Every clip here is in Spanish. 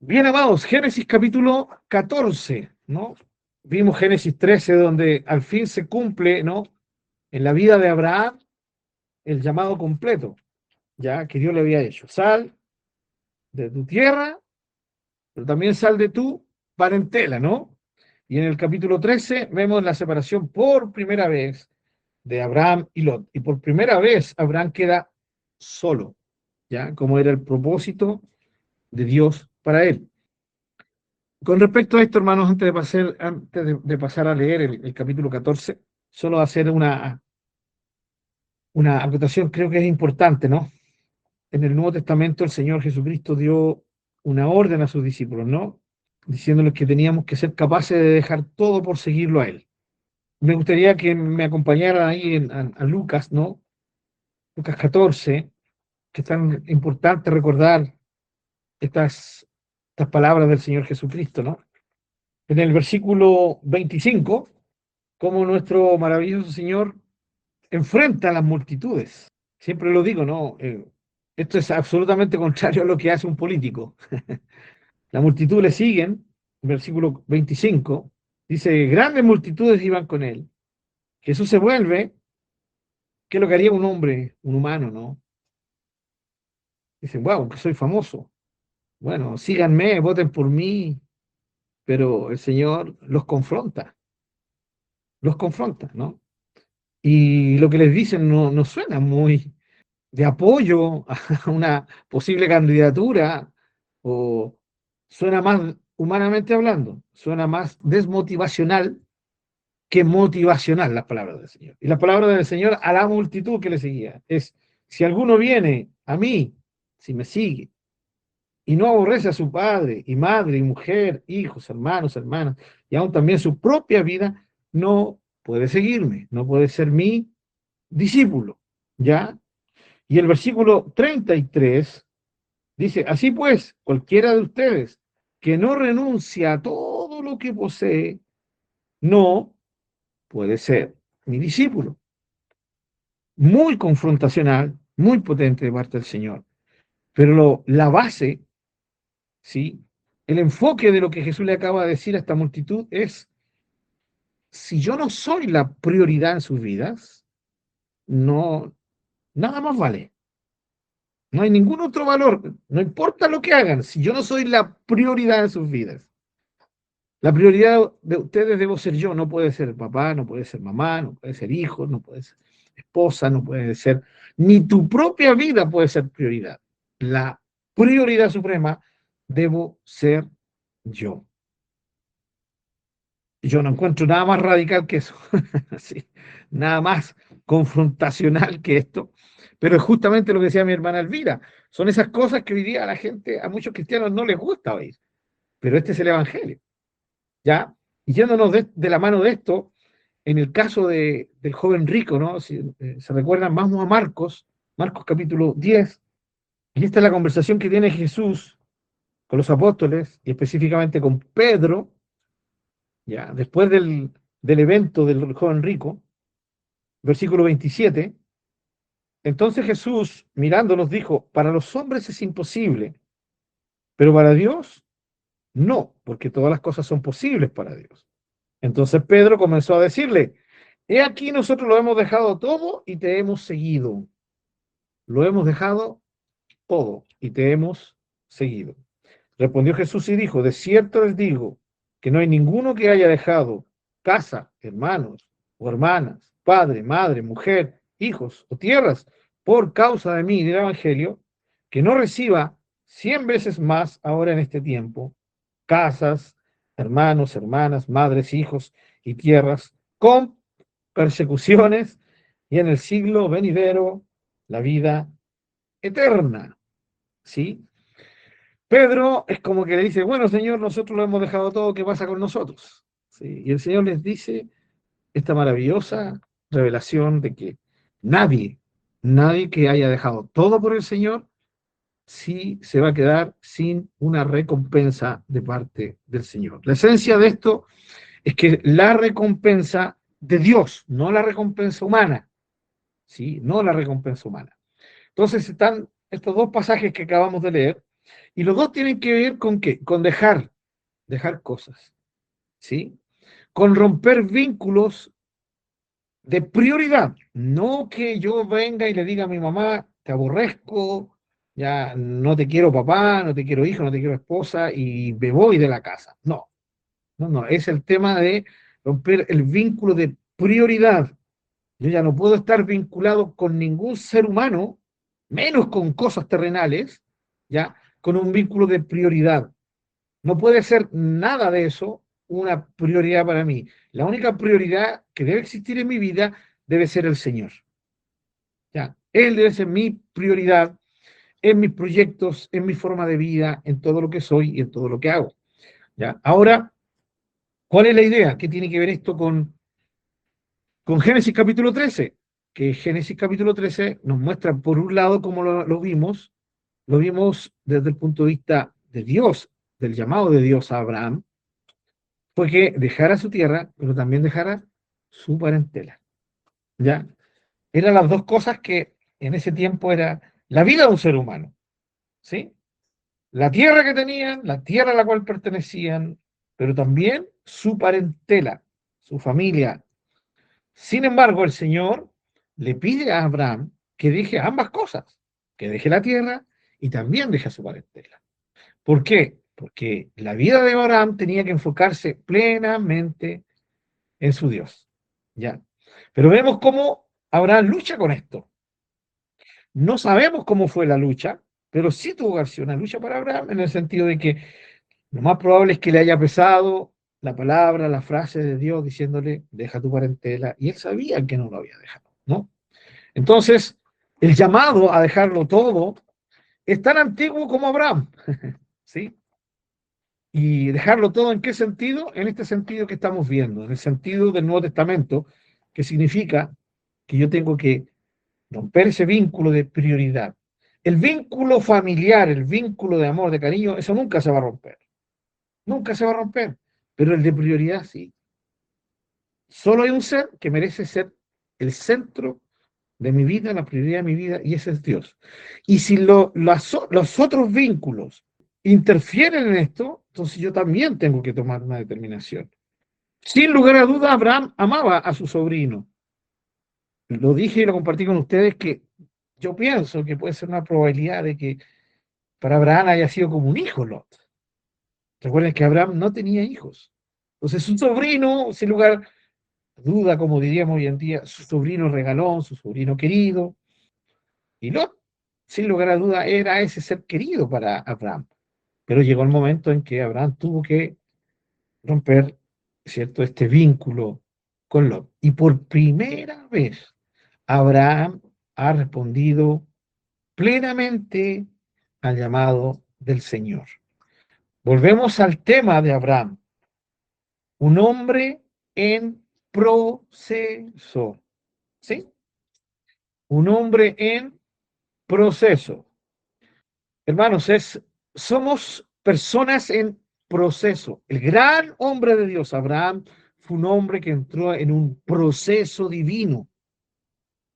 Bien, amados, Génesis capítulo 14, ¿no? Vimos Génesis 13, donde al fin se cumple, ¿no? En la vida de Abraham, el llamado completo, ya que Dios le había hecho. Sal de tu tierra, pero también sal de tu parentela, ¿no? Y en el capítulo 13 vemos la separación por primera vez de Abraham y Lot. Y por primera vez Abraham queda solo, ¿ya? Como era el propósito de Dios para él. Con respecto a esto, hermanos, antes de pasar a leer el capítulo 14, solo hacer una acotación, creo que es importante, ¿no? En el Nuevo Testamento el Señor Jesucristo dio una orden a sus discípulos, ¿no? Diciéndoles que teníamos que ser capaces de dejar todo por seguirlo a Él. Me gustaría que me acompañaran ahí a Lucas, ¿no? Lucas 14, que es tan importante recordar estas palabras del Señor Jesucristo, ¿no? En el versículo 25, como nuestro maravilloso Señor enfrenta a las multitudes. Siempre lo digo, ¿no? Esto es absolutamente contrario a lo que hace un político. La multitud le siguen, versículo 25, dice, grandes multitudes iban con él. Jesús se vuelve, ¿qué es lo que haría un hombre, un humano, ¿no? Dice, wow, que soy famoso. Bueno, síganme, voten por mí, pero el Señor los confronta, ¿no? Y lo que les dicen no suena muy de apoyo a una posible candidatura, o suena más, humanamente hablando, suena más desmotivacional que motivacional las palabras del Señor. Y las palabras del Señor a la multitud que le seguía es, si alguno viene a mí, si me sigue, y no aborrece a su padre y madre y mujer, hijos, hermanos, hermanas, y aún también su propia vida, no puede seguirme, no puede ser mi discípulo, ¿ya? Y el versículo 33 dice, así pues, cualquiera de ustedes que no renuncia a todo lo que posee, no puede ser mi discípulo. Muy confrontacional, muy potente de parte del Señor. Pero la base, ¿sí? El enfoque de lo que Jesús le acaba de decir a esta multitud es, si yo no soy la prioridad en sus vidas, no, nada más vale. No hay ningún otro valor, no importa lo que hagan, si yo no soy la prioridad en sus vidas. La prioridad de ustedes debo ser yo, no puede ser papá, no puede ser mamá, no puede ser hijo, no puede ser esposa, no puede ser, ni tu propia vida puede ser prioridad. La prioridad suprema debo ser yo. Yo no encuentro nada más radical que eso, sí, nada más confrontacional que esto, pero es justamente lo que decía mi hermana Elvira, son esas cosas que hoy día a la gente, a muchos cristianos no les gusta oír, pero este es el Evangelio. ¿Ya? Y yéndonos de la mano de esto, en el caso del joven rico, ¿no? Si se recuerdan, vamos a Marcos, Marcos capítulo 10, y esta es la conversación que tiene Jesús con los apóstoles, y específicamente con Pedro, ¿ya? Después del evento del joven rico, versículo 27, entonces Jesús, mirándolos, dijo, para los hombres es imposible, pero para Dios no, porque todas las cosas son posibles para Dios. Entonces Pedro comenzó a decirle, he aquí nosotros lo hemos dejado todo y te hemos seguido. Lo hemos dejado todo y te hemos seguido. Respondió Jesús y dijo, de cierto les digo que no hay ninguno que haya dejado casa, hermanos o hermanas, padre, madre, mujer, hijos o tierras por causa de mí y del Evangelio, que no reciba 100 veces más ahora en este tiempo, casas, hermanos, hermanas, madres, hijos y tierras, con persecuciones y en el siglo venidero la vida eterna. ¿Sí? Pedro es como que le dice, bueno, Señor, nosotros lo hemos dejado todo, ¿qué pasa con nosotros? ¿Sí? Y el Señor les dice esta maravillosa revelación de que nadie, nadie que haya dejado todo por el Señor, sí se va a quedar sin una recompensa de parte del Señor. La esencia de esto es que la recompensa de Dios, no la recompensa humana, ¿sí? No la recompensa humana. Entonces están estos dos pasajes que acabamos de leer, Y los dos tienen que ver con qué, con dejar cosas, ¿sí? Con romper vínculos de prioridad, no que yo venga y le diga a mi mamá, te aborrezco, ya no te quiero papá, no te quiero hijo, no te quiero esposa y me voy de la casa. No, no, no, es el tema de romper el vínculo de prioridad. Yo ya no puedo estar vinculado con ningún ser humano, menos con cosas terrenales, ya, con un vínculo de prioridad. No puede ser nada de eso una prioridad para mí. La única prioridad que debe existir en mi vida debe ser el Señor. ¿Ya? Él debe ser mi prioridad en mis proyectos, en mi forma de vida, en todo lo que soy y en todo lo que hago. ¿Ya? Ahora, ¿cuál es la idea? ¿Qué tiene que ver esto con Génesis capítulo 13? Que Génesis capítulo 13 nos muestra, por un lado, cómo lo vimos desde el punto de vista de Dios, del llamado de Dios a Abraham, fue que dejara su tierra, pero también dejara su parentela. ¿Ya? Eran las dos cosas que en ese tiempo era la vida de un ser humano. ¿Sí? La tierra que tenían, la tierra a la cual pertenecían, pero también su parentela, su familia. Sin embargo, el Señor le pide a Abraham que deje ambas cosas, que deje la tierra y también deje a su parentela. ¿Por qué? Porque la vida de Abraham tenía que enfocarse plenamente en su Dios. ¿Ya? Pero vemos cómo Abraham lucha con esto. No sabemos cómo fue la lucha, pero sí tuvo que ser una lucha para Abraham en el sentido de que lo más probable es que le haya pesado la palabra, la frase de Dios diciéndole, deja tu parentela, y él sabía que no lo había dejado, ¿no? Entonces, el llamado a dejarlo todo es tan antiguo como Abraham, ¿sí? Y dejarlo todo en qué sentido? En este sentido que estamos viendo, en el sentido del Nuevo Testamento, que significa que yo tengo que romper ese vínculo de prioridad. El vínculo familiar, el vínculo de amor, de cariño, eso nunca se va a romper. Nunca se va a romper. Pero el de prioridad sí. Solo hay un ser que merece ser el centro de mi vida, la prioridad de mi vida, y ese es Dios. Y si los otros vínculos interfieren en esto, entonces yo también tengo que tomar una determinación. Sin lugar a duda, Abraham amaba a su sobrino. Lo dije y lo compartí con ustedes que yo pienso que puede ser una probabilidad de que para Abraham haya sido como un hijo Lot. Recuerden que Abraham no tenía hijos. Entonces su sobrino, sin lugar a duda, como diríamos hoy en día, su sobrino regalón, su sobrino querido, y Lot, sin lugar a duda, era ese ser querido para Abraham. Pero llegó el momento en que Abraham tuvo que romper, ¿cierto?, este vínculo con Lot. Y por primera vez, Abraham ha respondido plenamente al llamado del Señor. Volvemos al tema de Abraham, un hombre en proceso, ¿sí? Un hombre en proceso. Hermanos, somos personas en proceso. El gran hombre de Dios, Abraham, fue un hombre que entró en un proceso divino,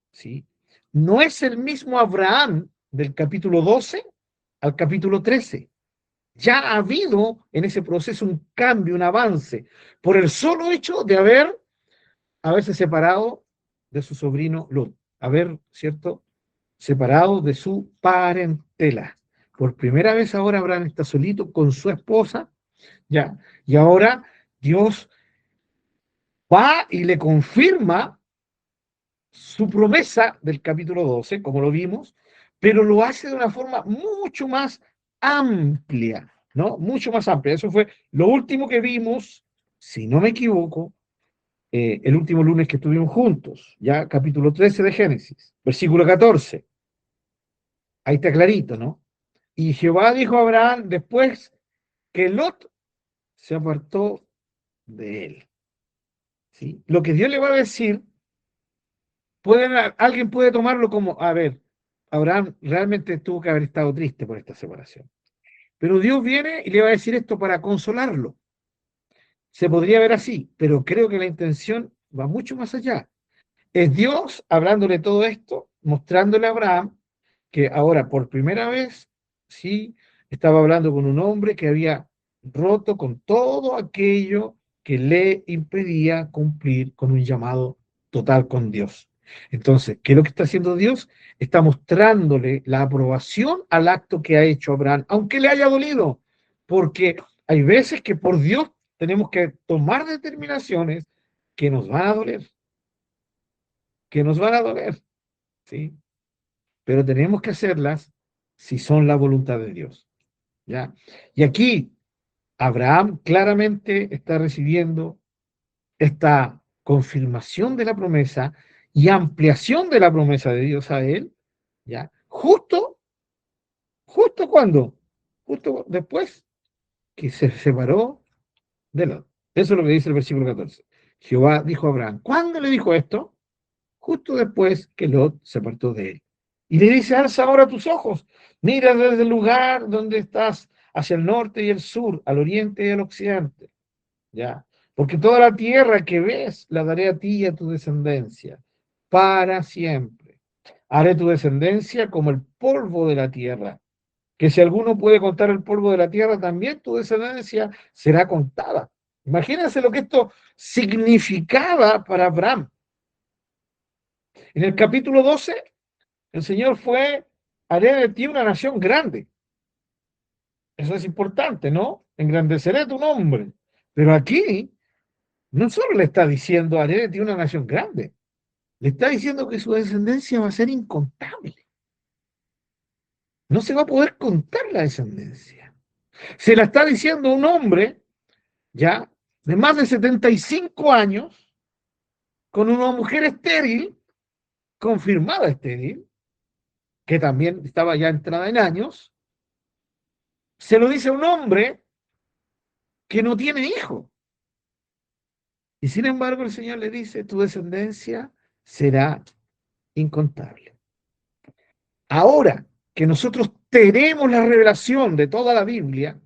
¿sí? No es el mismo Abraham del capítulo 12 al capítulo 13. Ya ha habido en ese proceso un cambio, un avance, por el solo hecho de haberse separado de su sobrino Lot, haber, ¿cierto?, separado de su parentela. Por primera vez ahora Abraham está solito con su esposa, ya, y ahora Dios va y le confirma su promesa del capítulo 12, como lo vimos, pero lo hace de una forma mucho más amplia, ¿no? Mucho más amplia. Eso fue lo último que vimos, si no me equivoco, el último lunes que estuvimos juntos, ya capítulo 13 de Génesis, versículo 14. Ahí está clarito, ¿no? Y Jehová dijo a Abraham después que Lot se apartó de él. ¿Sí? Lo que Dios le va a decir, alguien puede tomarlo como, a ver, Abraham realmente tuvo que haber estado triste por esta separación. Pero Dios viene y le va a decir esto para consolarlo. Se podría ver así, pero creo que la intención va mucho más allá. Es Dios hablándole todo esto, mostrándole a Abraham que ahora por primera vez, sí, estaba hablando con un hombre que había roto con todo aquello que le impedía cumplir con un llamado total con Dios. Entonces, ¿qué es lo que está haciendo Dios? Está mostrándole la aprobación al acto que ha hecho Abraham, aunque le haya dolido, porque hay veces que por Dios tenemos que tomar determinaciones que nos van a doler, que nos van a doler, ¿sí? Pero tenemos que hacerlas si son la voluntad de Dios, ¿ya? Y aquí Abraham claramente está recibiendo esta confirmación de la promesa y ampliación de la promesa de Dios a él, ¿ya? Justo cuando, justo después que se separó de Lot. Eso es lo que dice el versículo 14. Jehová dijo a Abraham, ¿cuándo le dijo esto? Justo después que Lot se apartó de él. Y le dice, alza ahora tus ojos, mira desde el lugar donde estás, hacia el norte y el sur, al oriente y al occidente. ¿Ya? Porque toda la tierra que ves la daré a ti y a tu descendencia para siempre. Haré tu descendencia como el polvo de la tierra, que si alguno puede contar el polvo de la tierra, también tu descendencia será contada. Imagínense lo que esto significaba para Abraham. En el capítulo 12, el Señor fue, haré de ti una nación grande. Eso es importante, ¿no? Engrandeceré tu nombre. Pero aquí no solo le está diciendo, haré de ti una nación grande, le está diciendo que su descendencia va a ser incontable. No se va a poder contar la descendencia. Se la está diciendo un hombre, ya, de más de 75 años, con una mujer estéril, confirmada estéril, que también estaba ya entrada en años. Se lo dice un hombre que no tiene hijo. Y sin embargo el Señor le dice, tu descendencia será incontable. Ahora que nosotros tenemos la revelación de toda la Biblia,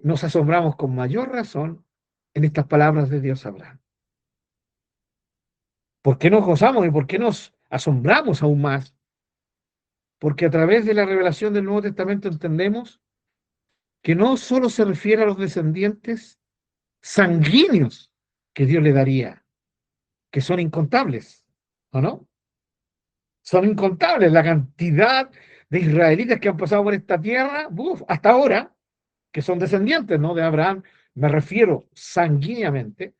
nos asombramos con mayor razón en estas palabras de Dios a Abraham. ¿Por qué nos gozamos y por qué nos asombramos aún más? Porque a través de la revelación del Nuevo Testamento entendemos que no solo se refiere a los descendientes sanguíneos que Dios le daría, que son incontables, ¿o no? Son incontables la cantidad de israelitas que han pasado por esta tierra, hasta ahora, que son descendientes, ¿no? De Abraham, me refiero sanguíneamente,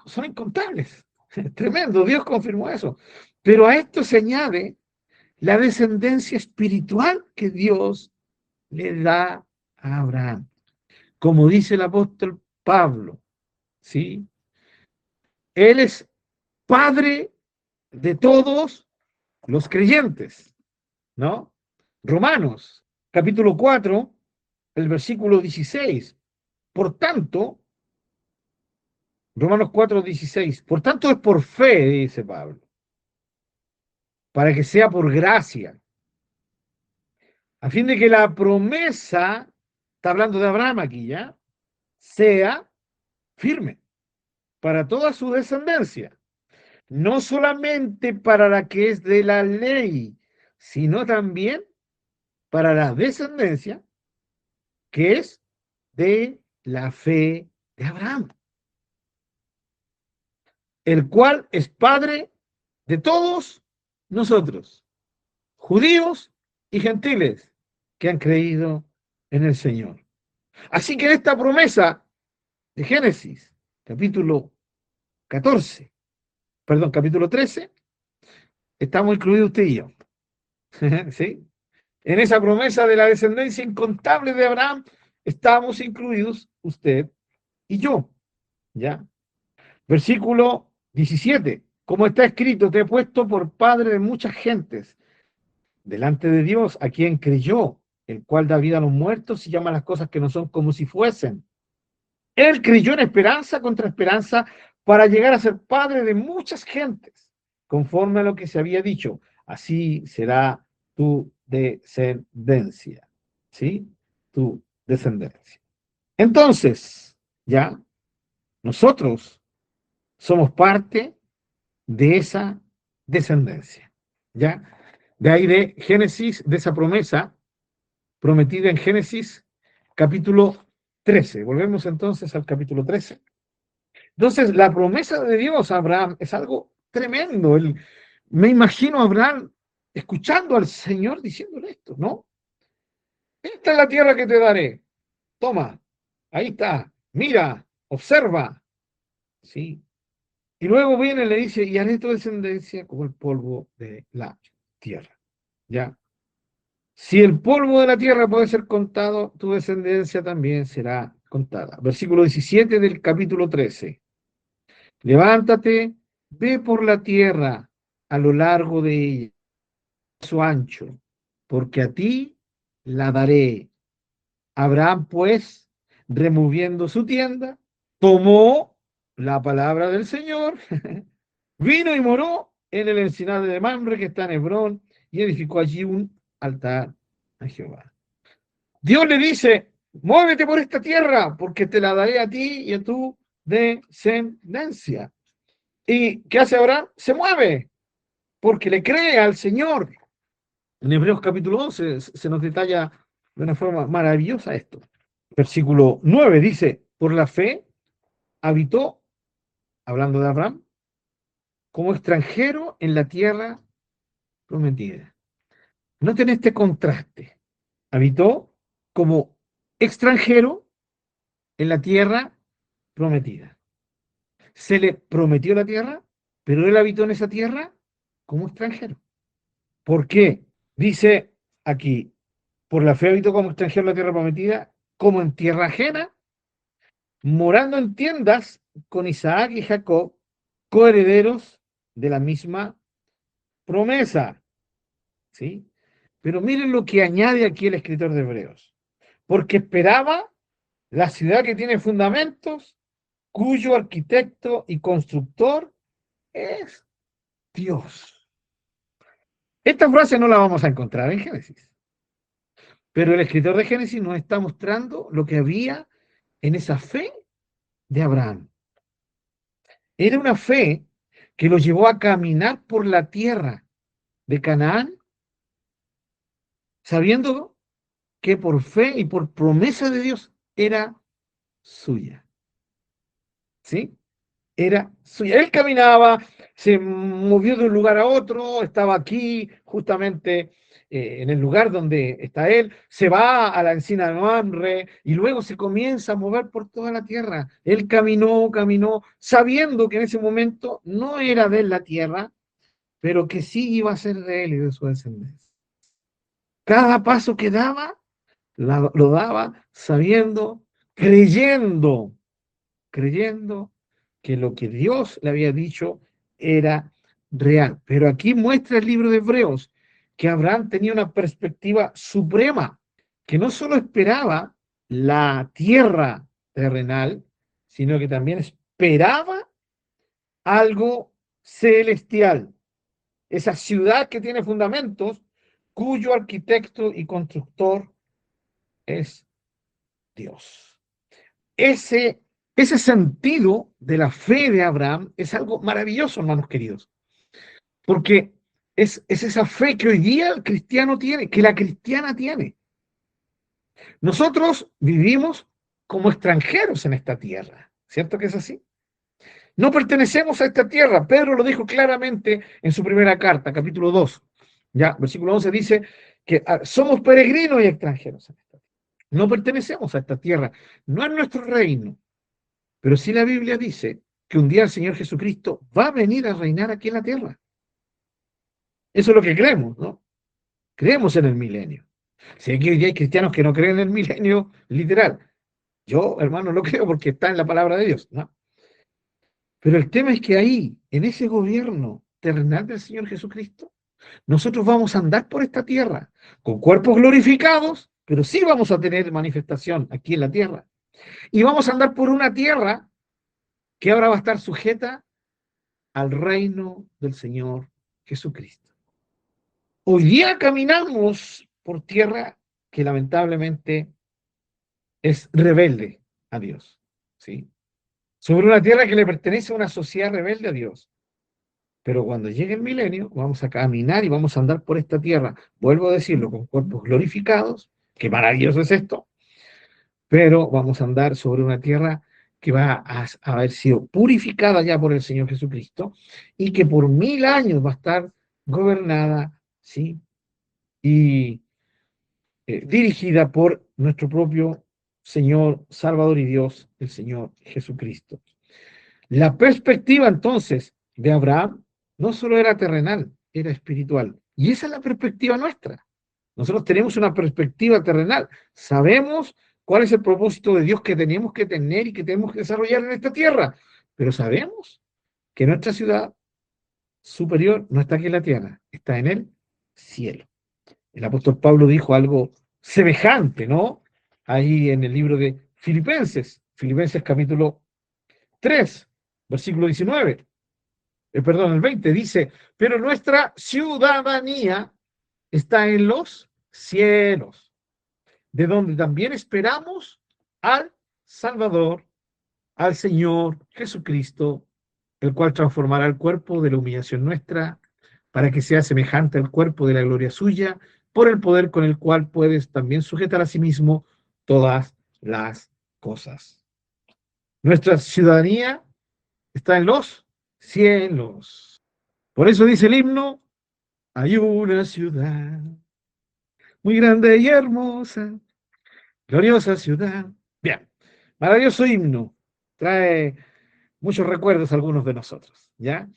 son incontables. Tremendo, Dios confirmó eso. Pero a esto se añade la descendencia espiritual que Dios le da a Abraham. Como dice el apóstol Pablo, ¿sí? Él es padre de todos los creyentes, ¿no? Romanos, capítulo 4, el versículo 16. Por tanto, Romanos 4, 16. Por tanto es por fe, dice Pablo, para que sea por gracia, a fin de que la promesa, está hablando de Abraham aquí ya, sea firme para toda su descendencia, no solamente para la que es de la ley, sino también para la descendencia que es de la fe de Abraham, el cual es padre de todos nosotros, judíos y gentiles que han creído en el Señor. Así que en esta promesa de Génesis, capítulo 14, perdón, capítulo 13, estamos incluidos usted y yo. ¿Sí? En esa promesa de la descendencia incontable de Abraham, estamos incluidos usted y yo. ¿Ya? Versículo 17. Como está escrito, te he puesto por padre de muchas gentes, delante de Dios, a quien creyó, el cual da vida a los muertos y llama las cosas que no son como si fuesen. Él creyó en esperanza contra esperanza para llegar a ser padre de muchas gentes, conforme a lo que se había dicho. Así será tu descendencia. ¿Sí? Tu descendencia. Entonces, ya, nosotros somos parte de esa descendencia. ¿Ya? De ahí de Génesis, de esa promesa prometida en Génesis capítulo 13. Volvemos entonces al capítulo 13. Entonces, la promesa de Dios a Abraham es algo tremendo. Me imagino a Abraham escuchando al Señor diciéndole esto, ¿no? Esta es la tierra que te daré. Toma, ahí está. Mira, observa. ¿Sí? Y luego viene y le dice, y haré tu descendencia como el polvo de la tierra. ¿Ya? Si el polvo de la tierra puede ser contado, tu descendencia también será contada. Versículo 17 del capítulo 13. Levántate, ve por la tierra a lo largo de ella, a su ancho, porque a ti la daré. Abraham, pues, removiendo su tienda, tomó la palabra del Señor, vino y moró en el encinar de Mamre, que está en Hebrón, y edificó allí un altar a Jehová. Dios le dice, muévete por esta tierra, porque te la daré a ti y a tu descendencia. ¿Y qué hace Abraham? Se mueve, porque le cree al Señor. En Hebreos capítulo 11 se nos detalla de una forma maravillosa esto. Versículo 9 dice, por la fe habitó, hablando de Abraham, como extranjero en la tierra prometida. Noten este contraste. Habitó como extranjero en la tierra prometida. Se le prometió la tierra, pero él habitó en esa tierra como extranjero. ¿Por qué? Dice aquí, por la fe habitó como extranjero en la tierra prometida, como en tierra ajena, morando en tiendas con Isaac y Jacob, coherederos de la misma promesa. ¿Sí? Pero miren lo que añade aquí el escritor de Hebreos. Porque esperaba la ciudad que tiene fundamentos, cuyo arquitecto y constructor es Dios. Esta frase no la vamos a encontrar en Génesis, pero el escritor de Génesis nos está mostrando lo que había en esa fe de Abraham. Era una fe que lo llevó a caminar por la tierra de Canaán, sabiendo que por fe y por promesa de Dios era suya. ¿Sí? Era suya. Él caminaba, se movió de un lugar a otro, estaba aquí justamente en el lugar donde está él, se va a la encina de Mamre y luego se comienza a mover por toda la tierra. Él caminó, caminó, sabiendo que en ese momento no era de él la tierra, pero que sí iba a ser de él y de su descendencia. Cada paso que daba, lo daba sabiendo, creyendo creyendo que lo que Dios le había dicho era real. Pero aquí muestra el libro de Hebreos que Abraham tenía una perspectiva suprema, que no solo esperaba la tierra terrenal, sino que también esperaba algo celestial. Esa ciudad que tiene fundamentos, cuyo arquitecto y constructor es Dios. Ese, ese sentido de la fe de Abraham es algo maravilloso, hermanos queridos, porque es esa fe que hoy día el cristiano tiene, que la cristiana tiene. Nosotros vivimos como extranjeros en esta tierra, ¿cierto que es así? No pertenecemos a esta tierra. Pedro lo dijo claramente en su primera carta, capítulo 2. Ya, versículo 11 dice que somos peregrinos y extranjeros en esta tierra. No pertenecemos a esta tierra, no es nuestro reino. Pero sí la Biblia dice que un día el Señor Jesucristo va a venir a reinar aquí en la tierra. Eso es lo que creemos, ¿no? Creemos en el milenio. Si aquí hoy día hay cristianos que no creen en el milenio literal. Yo, hermano, lo creo porque está en la palabra de Dios, ¿no? Pero el tema es que ahí, en ese gobierno terrenal del Señor Jesucristo, nosotros vamos a andar por esta tierra con cuerpos glorificados, pero sí vamos a tener manifestación aquí en la tierra. Y vamos a andar por una tierra que ahora va a estar sujeta al reino del Señor Jesucristo. Hoy día caminamos por tierra que lamentablemente es rebelde a Dios, ¿sí? Sobre una tierra que le pertenece a una sociedad rebelde a Dios. Pero cuando llegue el milenio, vamos a caminar y vamos a andar por esta tierra, vuelvo a decirlo, con cuerpos glorificados, qué maravilloso es esto, pero vamos a andar sobre una tierra que va a haber sido purificada ya por el Señor Jesucristo y que por 1000 años va a estar gobernada, ¿sí? Y dirigida por nuestro propio Señor, Salvador y Dios, el Señor Jesucristo. La perspectiva entonces de Abraham no solo era terrenal, era espiritual. Y esa es la perspectiva nuestra. Nosotros tenemos una perspectiva terrenal. Sabemos cuál es el propósito de Dios que tenemos que tener y que tenemos que desarrollar en esta tierra. Pero sabemos que nuestra ciudad superior no está aquí en la tierra, está en el cielo. El apóstol Pablo dijo algo semejante, ¿no? Ahí en el libro de Filipenses, Filipenses capítulo 3, versículo 19, perdón, el 20, dice, pero nuestra ciudadanía está en los cielos, de donde también esperamos al Salvador, al Señor Jesucristo, el cual transformará el cuerpo de la humillación nuestra para que sea semejante al cuerpo de la gloria suya, por el poder con el cual puedes también sujetar a sí mismo todas las cosas. Nuestra ciudadanía está en los cielos. Por eso dice el himno, hay una ciudad muy grande y hermosa, gloriosa ciudad. Bien, maravilloso himno. Trae muchos recuerdos a algunos de nosotros, ¿ya?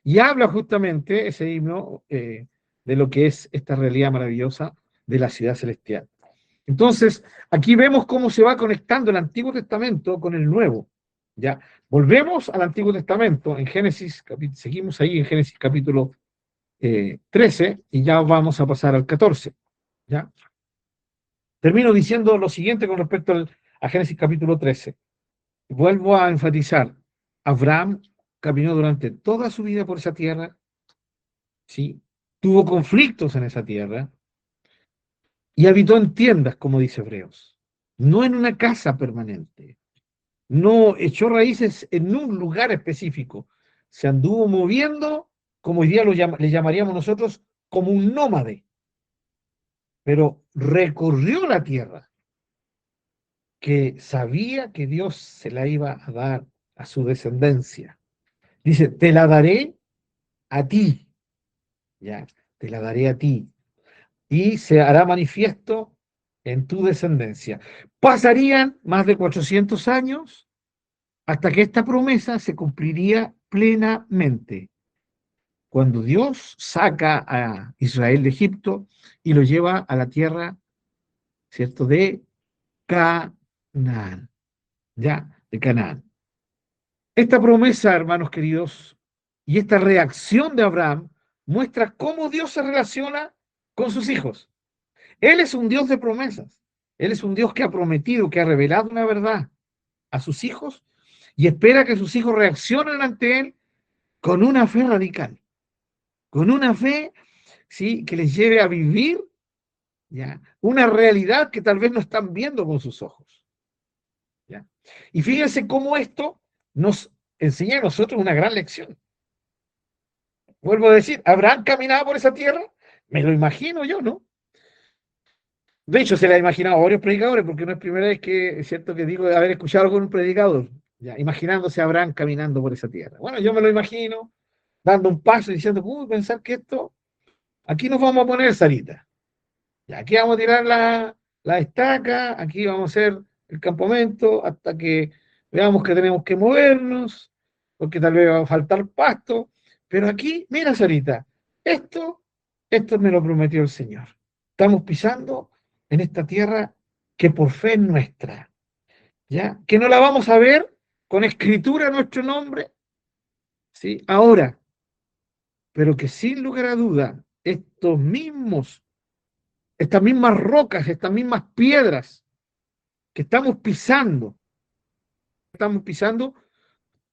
Y habla justamente ese himno de lo que es esta realidad maravillosa de la ciudad celestial. Entonces, aquí vemos cómo se va conectando el Antiguo Testamento con el Nuevo. ¿Ya? Volvemos al Antiguo Testamento, en Génesis, seguimos ahí en Génesis capítulo 13 y ya vamos a pasar al 14. ¿Ya? Termino diciendo lo siguiente con respecto a Génesis capítulo 13. Vuelvo a enfatizar, Abraham caminó durante toda su vida por esa tierra, ¿sí? Tuvo conflictos en esa tierra y habitó en tiendas, como dice Hebreos, no en una casa permanente, no echó raíces en un lugar específico, se anduvo moviendo, como hoy día le llamaríamos nosotros, como un nómade, pero recorrió la tierra, que sabía que Dios se la iba a dar a su descendencia. Dice, te la daré a ti, ya, te la daré a ti, y se hará manifiesto en tu descendencia. Pasarían más de 400 años hasta que esta promesa se cumpliría plenamente, cuando Dios saca a Israel de Egipto y lo lleva a la tierra, ¿cierto?, de Canaán, ya, de Canaán. Esta promesa, hermanos queridos, y esta reacción de Abraham muestra cómo Dios se relaciona con sus hijos. Él es un Dios de promesas. Él es un Dios que ha prometido, que ha revelado una verdad a sus hijos y espera que sus hijos reaccionen ante Él con una fe radical, con una fe, ¿sí?, que les lleve a vivir, ¿ya?, una realidad que tal vez no están viendo con sus ojos. ¿Ya? Y fíjense cómo esto nos enseña a nosotros una gran lección. Vuelvo a decir, ¿Abraham caminaba por esa tierra? Me lo imagino yo, ¿no? De hecho, se le ha imaginado a varios predicadores, porque no es primera vez que es cierto que digo de haber escuchado a algún predicador, ya, imaginándose a Abraham caminando por esa tierra. Bueno, yo me lo imagino dando un paso y diciendo, pensar que esto, aquí nos vamos a poner, Sarita. Ya, aquí vamos a tirar la estaca, aquí vamos a hacer el campamento hasta que veamos que tenemos que movernos, porque tal vez va a faltar pasto. Pero aquí, mira, Sarita, esto, esto me lo prometió el Señor. Estamos pisando en esta tierra que por fe es nuestra, ¿ya? Que no la vamos a ver con escritura a nuestro nombre, ¿sí? Ahora, pero que sin lugar a duda, estas mismas rocas, estas mismas piedras que estamos pisando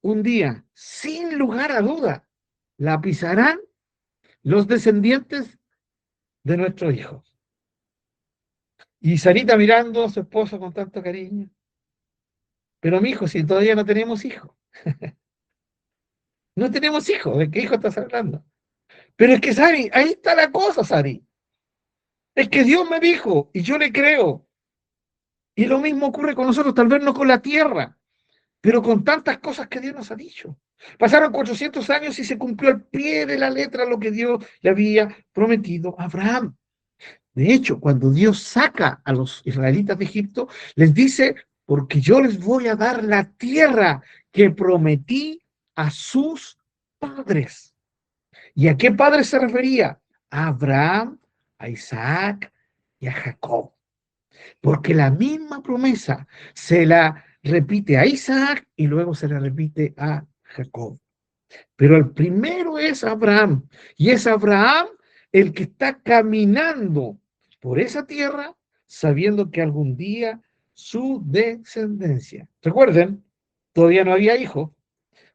un día, sin lugar a duda, la pisarán los descendientes de nuestros hijos. Y Sarita mirando a su esposo con tanto cariño. Pero mi hijo, si todavía no tenemos hijos. No tenemos hijos. ¿De qué hijo estás hablando? Pero es que, Sari, ahí está la cosa, Sari. Es que Dios me dijo y yo le creo. Y lo mismo ocurre con nosotros, tal vez no con la tierra, pero con tantas cosas que Dios nos ha dicho. Pasaron 400 años y se cumplió al pie de la letra lo que Dios le había prometido a Abraham. De hecho, cuando Dios saca a los israelitas de Egipto, les dice, porque yo les voy a dar la tierra que prometí a sus padres. ¿Y a qué padres se refería? A Abraham, a Isaac y a Jacob. Porque la misma promesa se la repite a Isaac y luego se la repite a Jacob. Pero el primero es Abraham, y es Abraham el que está caminando por esa tierra sabiendo que algún día su descendencia. Recuerden, todavía no había hijos,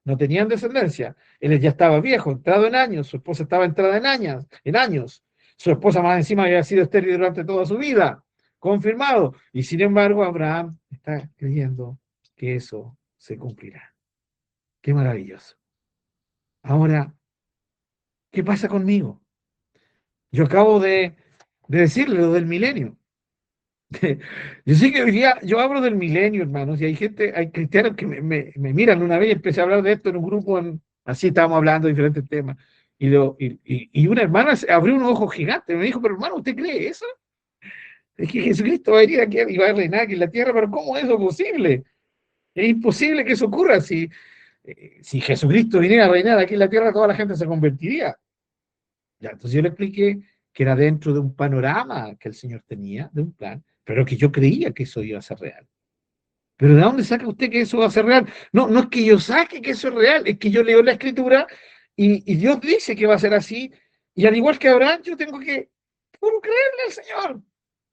no tenían descendencia. Él ya estaba viejo, entrado en años, su esposa estaba entrada en años. Su esposa más encima había sido estéril durante toda su vida, confirmado. Y sin embargo, Abraham está creyendo que eso se cumplirá. Qué maravilloso. Ahora, ¿qué pasa conmigo? Yo acabo de decirle lo del milenio. Yo sé que hoy día yo hablo del milenio, hermanos, y hay gente, hay cristianos que me miran una vez y empecé a hablar de esto en un grupo, así estábamos hablando de diferentes temas. Y una hermana abrió un ojo gigante, me dijo, pero hermano, ¿usted cree eso? Es que Jesucristo va a venir aquí y va a reinar aquí en la tierra, pero ¿cómo es eso posible? Es imposible que eso ocurra. Si Jesucristo viniera a reinar aquí en la tierra, toda la gente se convertiría. Ya, entonces yo le expliqué que era dentro de un panorama que el Señor tenía, de un plan, pero que yo creía que eso iba a ser real. Pero ¿de dónde saca usted que eso va a ser real? No, no es que yo saque que eso es real, es que yo leo la Escritura y Dios dice que va a ser así, y al igual que Abraham, yo tengo que puro creerle al Señor.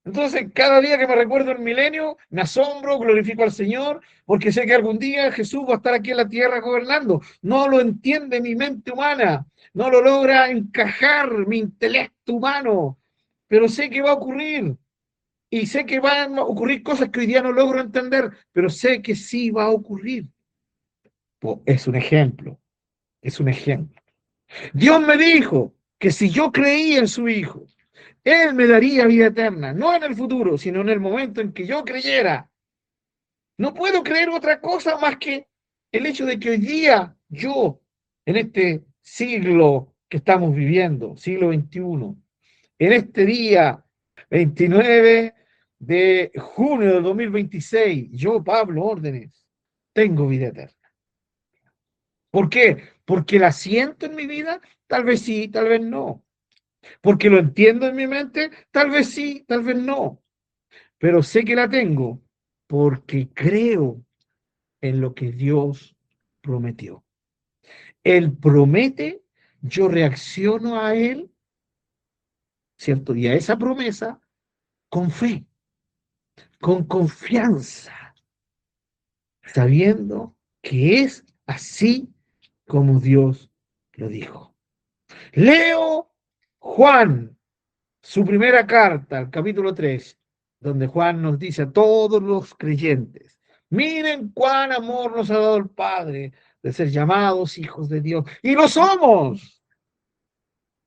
Entonces, cada día que me recuerdo el milenio, me asombro, glorifico al Señor, porque sé que algún día Jesús va a estar aquí en la tierra gobernando. No lo entiende mi mente humana, no lo logra encajar mi intelecto humano, pero sé que va a ocurrir. Y sé que van a ocurrir cosas que hoy día no logro entender, pero sé que sí va a ocurrir. Pues es un ejemplo, es un ejemplo. Dios me dijo que si yo creía en su Hijo, Él me daría vida eterna, no en el futuro, sino en el momento en que yo creyera. No puedo creer otra cosa más que el hecho de que hoy día yo, en este siglo que estamos viviendo, siglo XXI, en este día 29 de junio de 2026, yo, Pablo Órdenes, tengo vida eterna. ¿Por qué? Porque la siento en mi vida, tal vez sí, tal vez no. Porque lo entiendo en mi mente, tal vez sí, tal vez no. Pero sé que la tengo porque creo en lo que Dios prometió. Él promete, yo reacciono a Él, ¿cierto? Y a esa promesa con fe, con confianza, sabiendo que es así como Dios lo dijo. Leo Juan, su primera carta, el capítulo 3, donde Juan nos dice a todos los creyentes, miren cuán amor nos ha dado el Padre de ser llamados hijos de Dios. Y lo somos.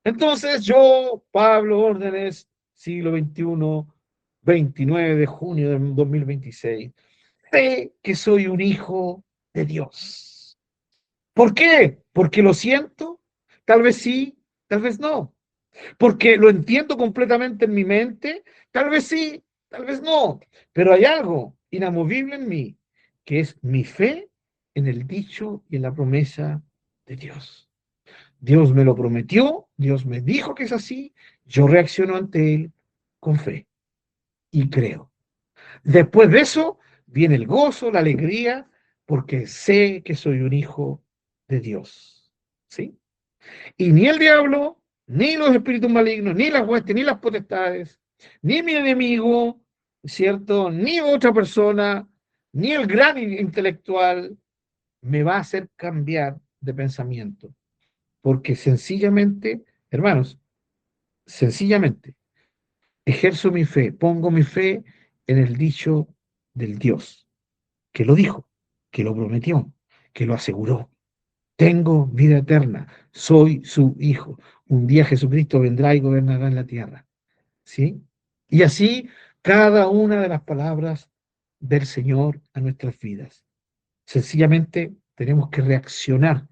Entonces yo, Pablo Órdenes, siglo XXI, 29 de junio de 2026, sé que soy un hijo de Dios. ¿Por qué? Porque lo siento, tal vez sí, tal vez no. Porque lo entiendo completamente en mi mente, tal vez sí, tal vez no. Pero hay algo inamovible en mí, que es mi fe en el dicho y en la promesa de Dios. Dios me lo prometió, Dios me dijo que es así, yo reacciono ante Él con fe y creo. Después de eso viene el gozo, la alegría, porque sé que soy un hijo de Dios. ¿Sí? Y ni el diablo, ni los espíritus malignos, ni las huestes, ni las potestades, ni mi enemigo, ¿cierto? Ni otra persona, ni el gran intelectual me va a hacer cambiar de pensamiento. Porque sencillamente, hermanos, sencillamente ejerzo mi fe, pongo mi fe en el dicho del Dios, que lo dijo, que lo prometió, que lo aseguró. tengo vida eterna, soy su hijo. Un día Jesucristo vendrá y gobernará en la tierra. ¿Sí? Y así cada una de las palabras del Señor a nuestras vidas. Sencillamente tenemos que reaccionar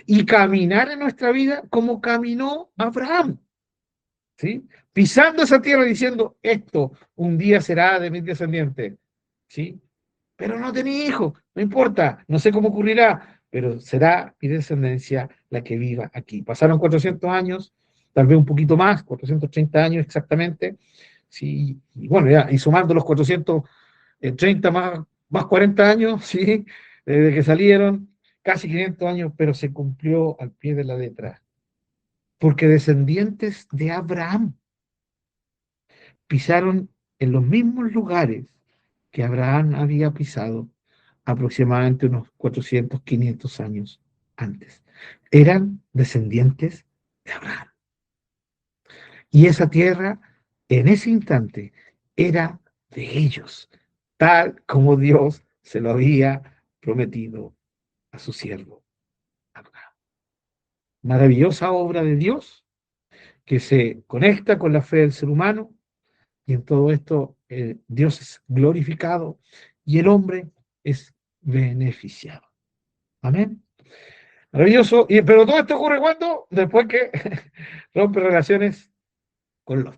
y caminar en nuestra vida como caminó Abraham, ¿sí? Pisando esa tierra diciendo, esto un día será de mis descendientes, ¿sí? Pero no tenía hijos, no importa, no sé cómo ocurrirá, pero será mi descendencia la que viva aquí. Pasaron 400 años, tal vez un poquito más, 430 años exactamente, sí, y bueno, ya, y sumando los 430 más 40 años, sí, desde que salieron, casi 500 años, pero se cumplió al pie de la letra, porque descendientes de Abraham pisaron en los mismos lugares que Abraham había pisado aproximadamente unos 400, 500 años antes. Eran descendientes de Abraham. Y esa tierra, en ese instante, era de ellos, tal como Dios se lo había prometido a su siervo Abraham. Maravillosa obra de Dios que se conecta con la fe del ser humano y en todo esto Dios es glorificado y el hombre es beneficiado. Amén. Maravilloso. Pero todo esto ocurre cuando, después que rompe relaciones con los.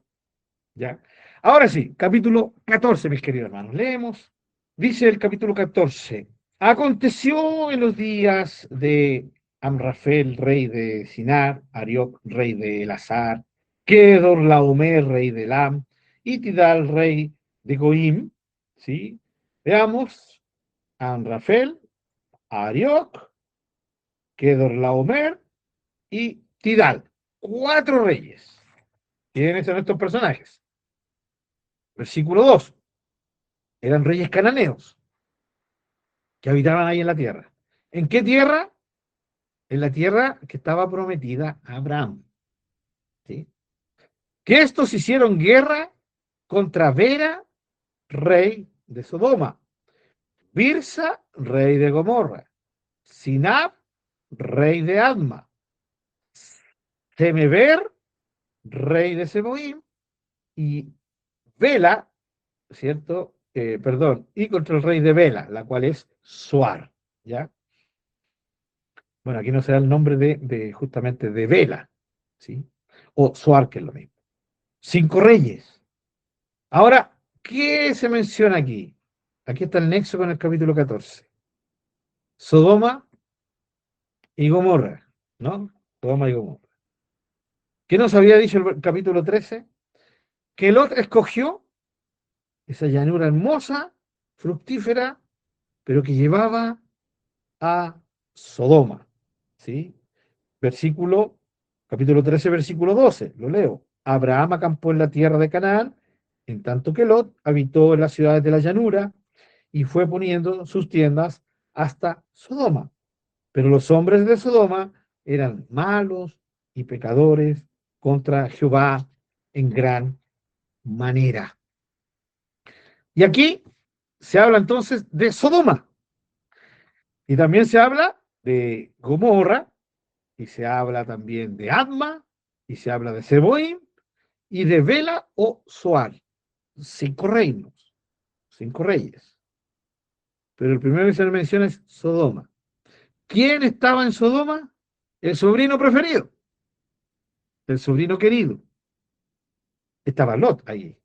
¿Ya? Ahora sí, capítulo 14, mis queridos hermanos. Leemos. Dice el capítulo 14. Aconteció en los días de Amrafel, rey de Sinar, Arioc, rey de Elazar, Kedorlaomer, rey de Elam, y Tidal, rey de Goim. ¿Sí? Veamos. Amrafel, Arioc, Kedorlaomer y Tidal. Cuatro reyes. ¿Quiénes son estos personajes? Versículo 2. Eran reyes cananeos que habitaban ahí en la tierra. ¿En qué tierra? En la tierra que estaba prometida a Abraham. ¿Sí? Que estos hicieron guerra contra Vera, rey de Sodoma, Birsa, rey de Gomorra, Sinab, rey de Adma, Semever, rey de Seboim, y Bela, ¿cierto? Perdón, y contra el rey de Bela, la cual es Suar, ¿ya? Bueno, aquí no se da el nombre justamente de Bela, ¿sí? O Suar, que es lo mismo. Cinco reyes. Ahora, ¿qué se menciona aquí? Aquí está el nexo con el capítulo 14. Sodoma y Gomorra, ¿no? Sodoma y Gomorra. ¿Qué nos había dicho el capítulo 13? Que Lot escogió esa llanura hermosa, fructífera, pero que llevaba a Sodoma, ¿sí? Versículo, capítulo 13, versículo 12, lo leo. Abraham acampó en la tierra de Canaán, en tanto que Lot habitó en las ciudades de la llanura y fue poniendo sus tiendas hasta Sodoma. Pero los hombres de Sodoma eran malos y pecadores contra Jehová en gran manera. Y aquí se habla entonces de Sodoma y también se habla de Gomorra y se habla también de Adma y se habla de Seboim y de Bela o Soar. Cinco reinos, cinco reyes. Pero el primero que se le menciona es Sodoma. ¿Quién estaba en Sodoma? El sobrino preferido, el sobrino querido. Estaba Lot ahí,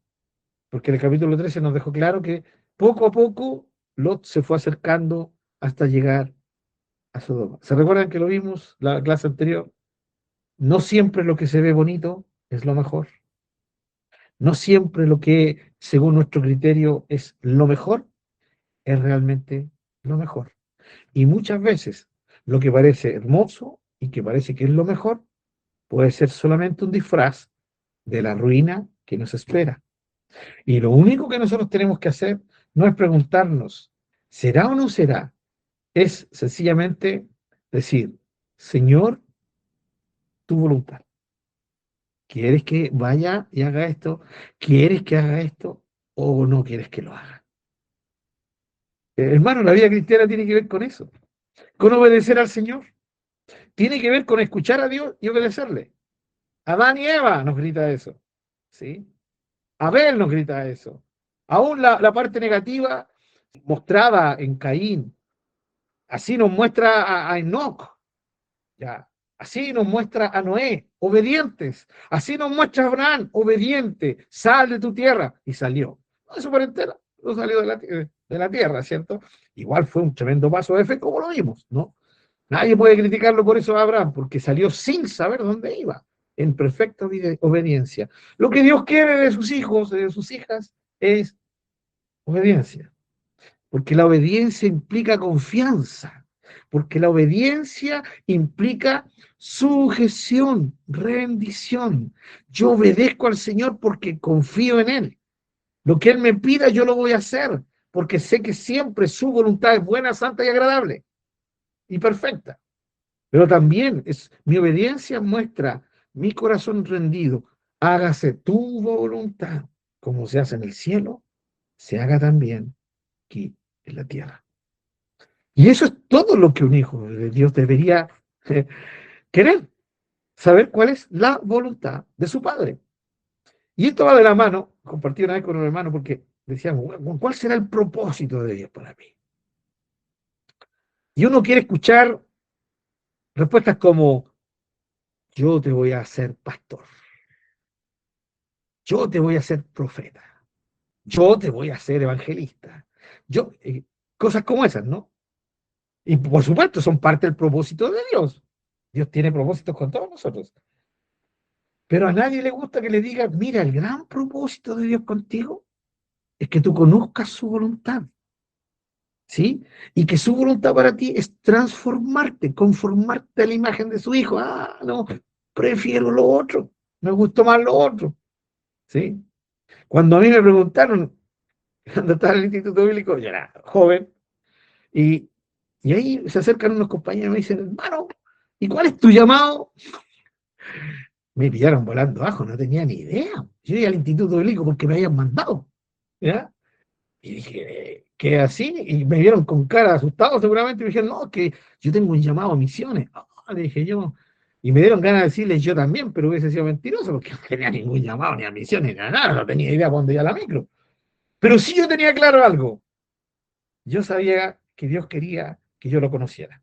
porque en el capítulo 13 nos dejó claro que poco a poco Lot se fue acercando hasta llegar a Sodoma. ¿Se recuerdan que lo vimos la clase anterior? No siempre lo que se ve bonito es lo mejor. No siempre lo que, según nuestro criterio, es lo mejor, es realmente lo mejor. Y muchas veces lo que parece hermoso y que parece que es lo mejor, puede ser solamente un disfraz de la ruina que nos espera. Y lo único que nosotros tenemos que hacer no es preguntarnos, ¿será o no será? Es sencillamente decir, Señor, tu voluntad. ¿Quieres que vaya y haga esto? ¿Quieres que haga esto o no quieres que lo haga? Hermano, la vida cristiana tiene que ver con eso, con obedecer al Señor. Tiene que ver con escuchar a Dios y obedecerle. Adán y Eva nos grita eso, ¿sí? Abel nos grita eso. Aún la parte negativa mostrada en Caín, así nos muestra a Enoc, ya. Así nos muestra a Noé, obedientes. Así nos muestra a Abraham, obediente. Sal de tu tierra. Y salió. No es súper entera, no salió de la tierra, ¿cierto? Igual fue un tremendo paso de fe, como lo vimos, ¿no? Nadie puede criticarlo por eso a Abraham, porque salió sin saber dónde iba, en perfecta obediencia. Lo que Dios quiere de sus hijos, de sus hijas, es obediencia, porque la obediencia implica confianza, porque la obediencia implica sujeción, rendición. Yo obedezco al Señor porque confío en Él. Lo que Él me pida, yo lo voy a hacer, porque sé que siempre su voluntad es buena, santa y agradable y perfecta. Pero también mi obediencia muestra mi corazón rendido. Hágase tu voluntad, como se hace en el cielo, se haga también aquí en la tierra. Y eso es todo lo que un hijo de Dios debería querer, saber cuál es la voluntad de su padre. Y esto va de la mano, compartí una vez con un hermano porque decíamos, bueno, ¿cuál será el propósito de Dios para mí? Y uno quiere escuchar respuestas como, yo te voy a hacer pastor, yo te voy a hacer profeta, yo te voy a hacer evangelista, yo, cosas como esas, ¿no? Y por supuesto son parte del propósito de Dios. Dios tiene propósitos con todos nosotros. Pero a nadie le gusta que le digan, mira, el gran propósito de Dios contigo es que tú conozcas su voluntad, ¿sí? Y que su voluntad para ti es transformarte, conformarte a la imagen de su hijo. Ah, no, prefiero lo otro, me gustó más lo otro, ¿sí? Cuando a mí me preguntaron, cuando estaba en el Instituto Bíblico, yo era joven, y, y ahí se acercan unos compañeros y me dicen, hermano, ¿y cuál es tu llamado? Me pillaron volando abajo, no tenía ni idea. Yo iba al Instituto Bíblico porque me habían mandado, ¿ya? Y dije, ¿qué así? Y me vieron con cara asustado seguramente, y me dijeron, no, que yo tengo un llamado a misiones. Ah, le dije yo. Y me dieron ganas de decirles yo también, pero hubiese sido mentiroso porque no tenía ningún llamado ni a misiones ni a nada, no tenía idea por dónde iba la micro. Pero sí yo tenía claro algo. Yo sabía que Dios quería que yo lo conociera.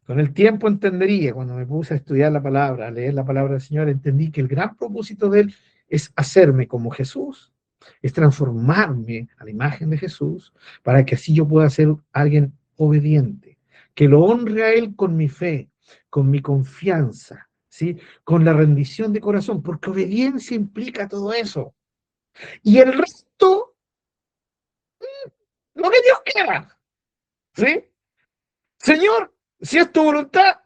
Con el tiempo entendería, cuando me puse a estudiar la palabra, a leer la palabra del Señor, entendí que el gran propósito de Él es hacerme como Jesús, es transformarme a la imagen de Jesús, para que así yo pueda ser alguien obediente, que lo honre a Él con mi fe, con mi confianza, ¿sí? Con la rendición de corazón, porque obediencia implica todo eso. Y el resto, lo que Dios quiera, ¿sí? Señor, si es tu voluntad,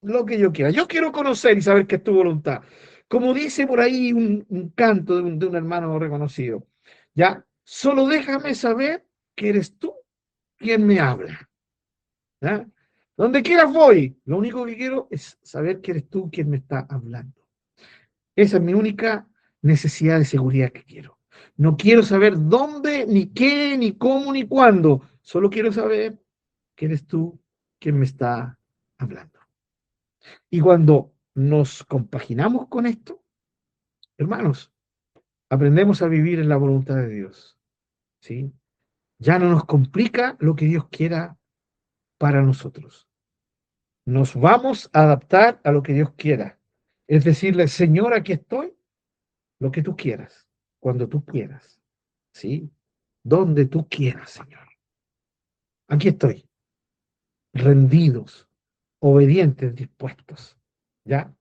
lo que yo quiera. Yo quiero conocer y saber que es tu voluntad. Como dice por ahí un canto de un hermano reconocido, ¿ya? Solo déjame saber que eres tú quien me habla, ¿ya? Donde quieras voy. Lo único que quiero es saber que eres tú quien me está hablando. Esa es mi única necesidad de seguridad que quiero. No quiero saber dónde, ni qué, ni cómo, ni cuándo. Solo quiero saber que eres tú quien me está hablando. Y cuando nos compaginamos con esto, hermanos, aprendemos a vivir en la voluntad de Dios, ¿sí? Ya no nos complica lo que Dios quiera para nosotros. Nos vamos a adaptar a lo que Dios quiera. Es decirle, Señor, aquí estoy, lo que tú quieras, cuando tú quieras, ¿sí? Donde tú quieras, Señor. Aquí estoy, rendidos, obedientes, dispuestos, ¿ya?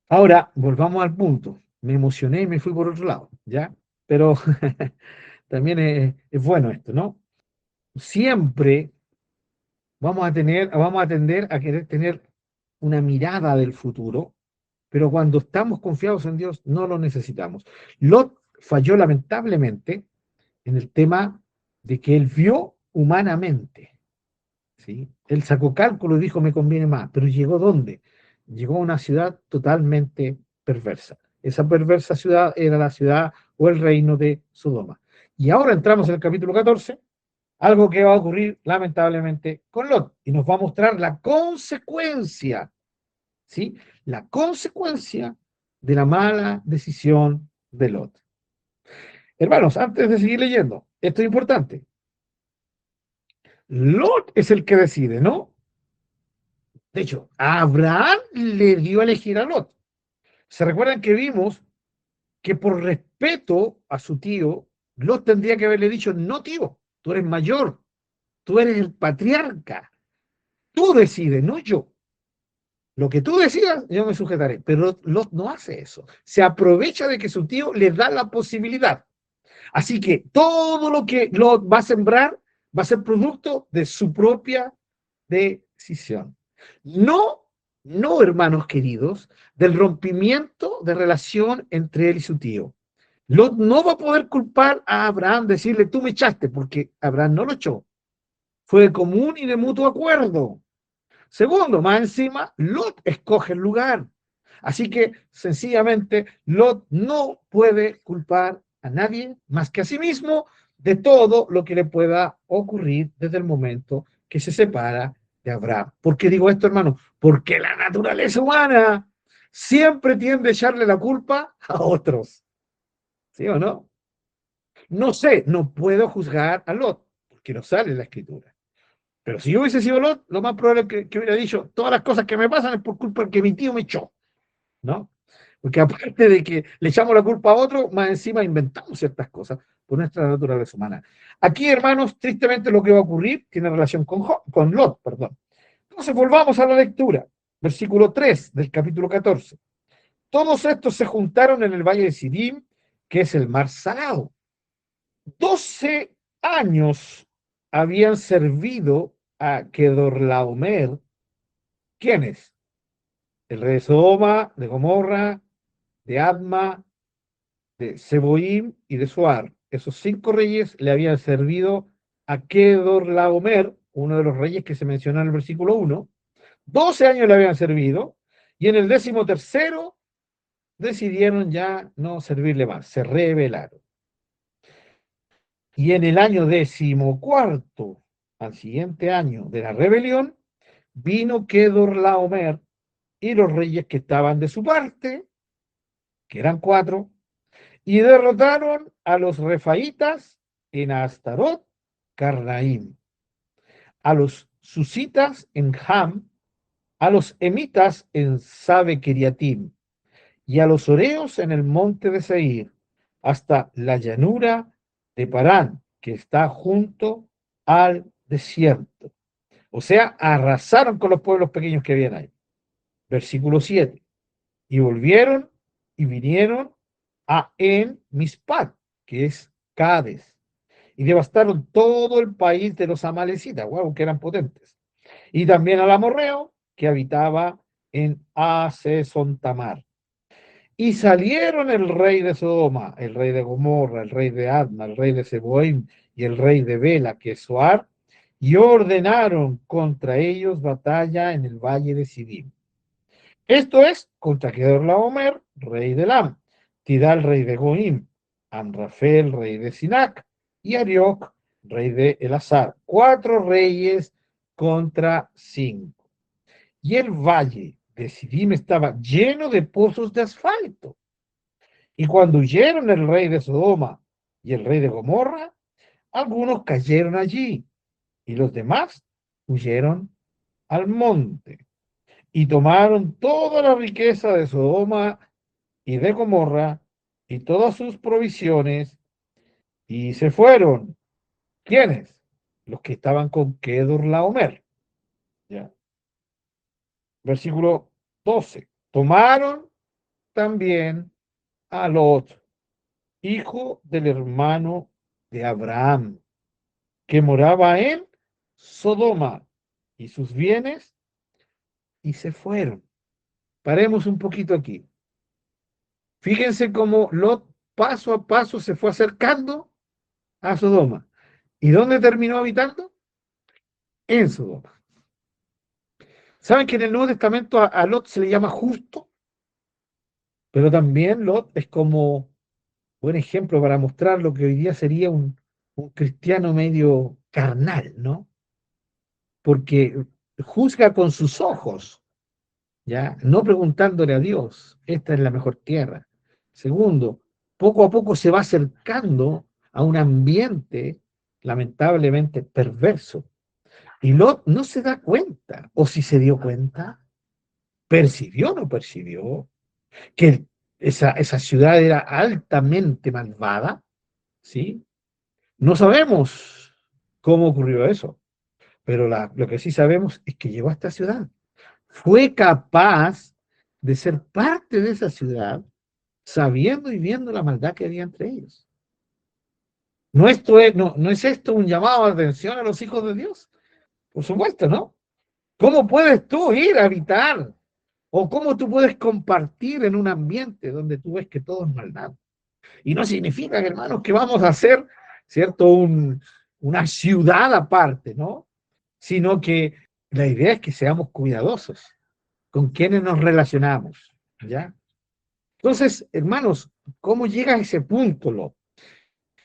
Ahora, volvamos al punto. Me emocioné y me fui por otro lado, ¿ya? Pero también es bueno esto, ¿no? Siempre vamos a tender a querer tener una mirada del futuro, pero cuando estamos confiados en Dios no lo necesitamos. Lot falló lamentablemente en el tema de que él vio humanamente, ¿sí? Él sacó cálculo y dijo, me conviene más, pero ¿llegó dónde? Llegó a una ciudad totalmente perversa. Esa perversa ciudad era la ciudad o el reino de Sodoma. Y ahora entramos en el capítulo 14 Algo que va a ocurrir lamentablemente con Lot. Y nos va a mostrar la consecuencia, ¿sí? La consecuencia de la mala decisión de Lot. Hermanos, antes de seguir leyendo, esto es importante. Lot es el que decide, ¿no? De hecho, Abraham le dio a elegir a Lot. ¿Se recuerdan que vimos que por respeto a su tío, Lot tendría que haberle dicho, no tío, tú eres mayor, tú eres el patriarca, tú decides, no yo. Lo que tú decidas, yo me sujetaré. Pero Lot no hace eso. Se aprovecha de que su tío le da la posibilidad. Así que todo lo que Lot va a sembrar va a ser producto de su propia decisión. No, no, hermanos queridos, del rompimiento de relación entre él y su tío. Lot no va a poder culpar a Abraham, decirle, tú me echaste, porque Abraham no lo echó. Fue de común y de mutuo acuerdo. Segundo, más encima, Lot escoge el lugar. Así que sencillamente Lot no puede culpar a nadie más que a sí mismo de todo lo que le pueda ocurrir desde el momento que se separa de Abraham. ¿Por qué digo esto, hermano? Porque la naturaleza humana siempre tiende a echarle la culpa a otros. ¿Sí o no? No sé, no puedo juzgar a Lot, porque no sale en la escritura. Pero si yo hubiese sido Lot, lo más probable es que hubiera dicho, todas las cosas que me pasan es por culpa de que mi tío me echó, ¿no? Porque aparte de que le echamos la culpa a otro, más encima inventamos ciertas cosas por nuestra naturaleza humana. Aquí, hermanos, tristemente lo que va a ocurrir tiene relación con Lot, perdón. Entonces, volvamos a la lectura. Versículo 3 del capítulo 14. Todos estos se juntaron en el valle de Sidim, que es el mar Salado. 12 años habían servido a Kedorlaomer. ¿Quiénes? El rey de Sodoma, de Gomorra, de Adma, de Seboim y de Soar. Esos 5 reyes le habían servido a Kedorlaomer, uno de los reyes que se menciona en el versículo 1. 12 años le habían servido y en el 13º decidieron ya no servirle más, se rebelaron. Y en el año 14º, al siguiente año de la rebelión, vino Kedorlaomer y los reyes que estaban de su parte, que eran 4, y derrotaron a los refaitas en Astarot, Carnaim, a los susitas en Ham, a los emitas en Sabe Kiriatim, y a los oreos en el monte de Seir, hasta la llanura de Parán, que está junto al desierto. O sea, arrasaron con los pueblos pequeños que habían ahí. Versículo 7. Y volvieron y vinieron a En Mispat, que es Cades, y devastaron todo el país de los amalecitas, wow, que eran potentes, y también al amorreo que habitaba en Asesontamar. Y salieron el rey de Sodoma, el rey de Gomorra, el rey de Adma, el rey de Seboim y el rey de Bela, que es Soar, y ordenaron contra ellos batalla en el valle de Sidim. Esto es contra Kedorlaomer, rey de Elam, Tidal, rey de Goim, Amrafel, rey de Sinac, y Arioc, rey de Elazar. 4 reyes contra 5. Y el valle de Sidim estaba lleno de pozos de asfalto. Y cuando huyeron el rey de Sodoma y el rey de Gomorra, algunos cayeron allí, y los demás huyeron al monte. Y tomaron toda la riqueza de Sodoma y de Gomorra y todas sus provisiones y se fueron. ¿Quiénes? Los que estaban con Kedorlaomer. ¿Ya? Versículo 12. Tomaron también a Lot, hijo del hermano de Abraham, que moraba en Sodoma, y sus bienes, y se fueron. Paremos un poquito aquí. Fíjense cómo Lot paso a paso se fue acercando a Sodoma. ¿Y dónde terminó habitando? En Sodoma. ¿Saben que en el Nuevo Testamento a Lot se le llama justo? Pero también Lot es como buen ejemplo para mostrar lo que hoy día sería un cristiano medio carnal, ¿no? Porque juzga con sus ojos, ¿ya? No preguntándole a Dios, esta es la mejor tierra. Segundo, poco a poco se va acercando a un ambiente lamentablemente perverso. Y Lot no se da cuenta, o si se dio cuenta, percibió o no percibió que esa ciudad era altamente malvada, ¿sí? No sabemos cómo ocurrió eso, pero lo que sí sabemos es que llegó a esta ciudad. Fue capaz de ser parte de esa ciudad, sabiendo y viendo la maldad que había entre ellos. ¿No es esto un llamado de atención a los hijos de Dios? Por supuesto, ¿no? ¿Cómo puedes tú ir a habitar? ¿O cómo tú puedes compartir en un ambiente donde tú ves que todo es maldad? Y no significa, hermanos, que vamos a hacer, ¿cierto? Una ciudad aparte, ¿no? Sino que la idea es que seamos cuidadosos con quienes nos relacionamos, ¿ya? Entonces, hermanos, ¿cómo llega a ese punto, Lot?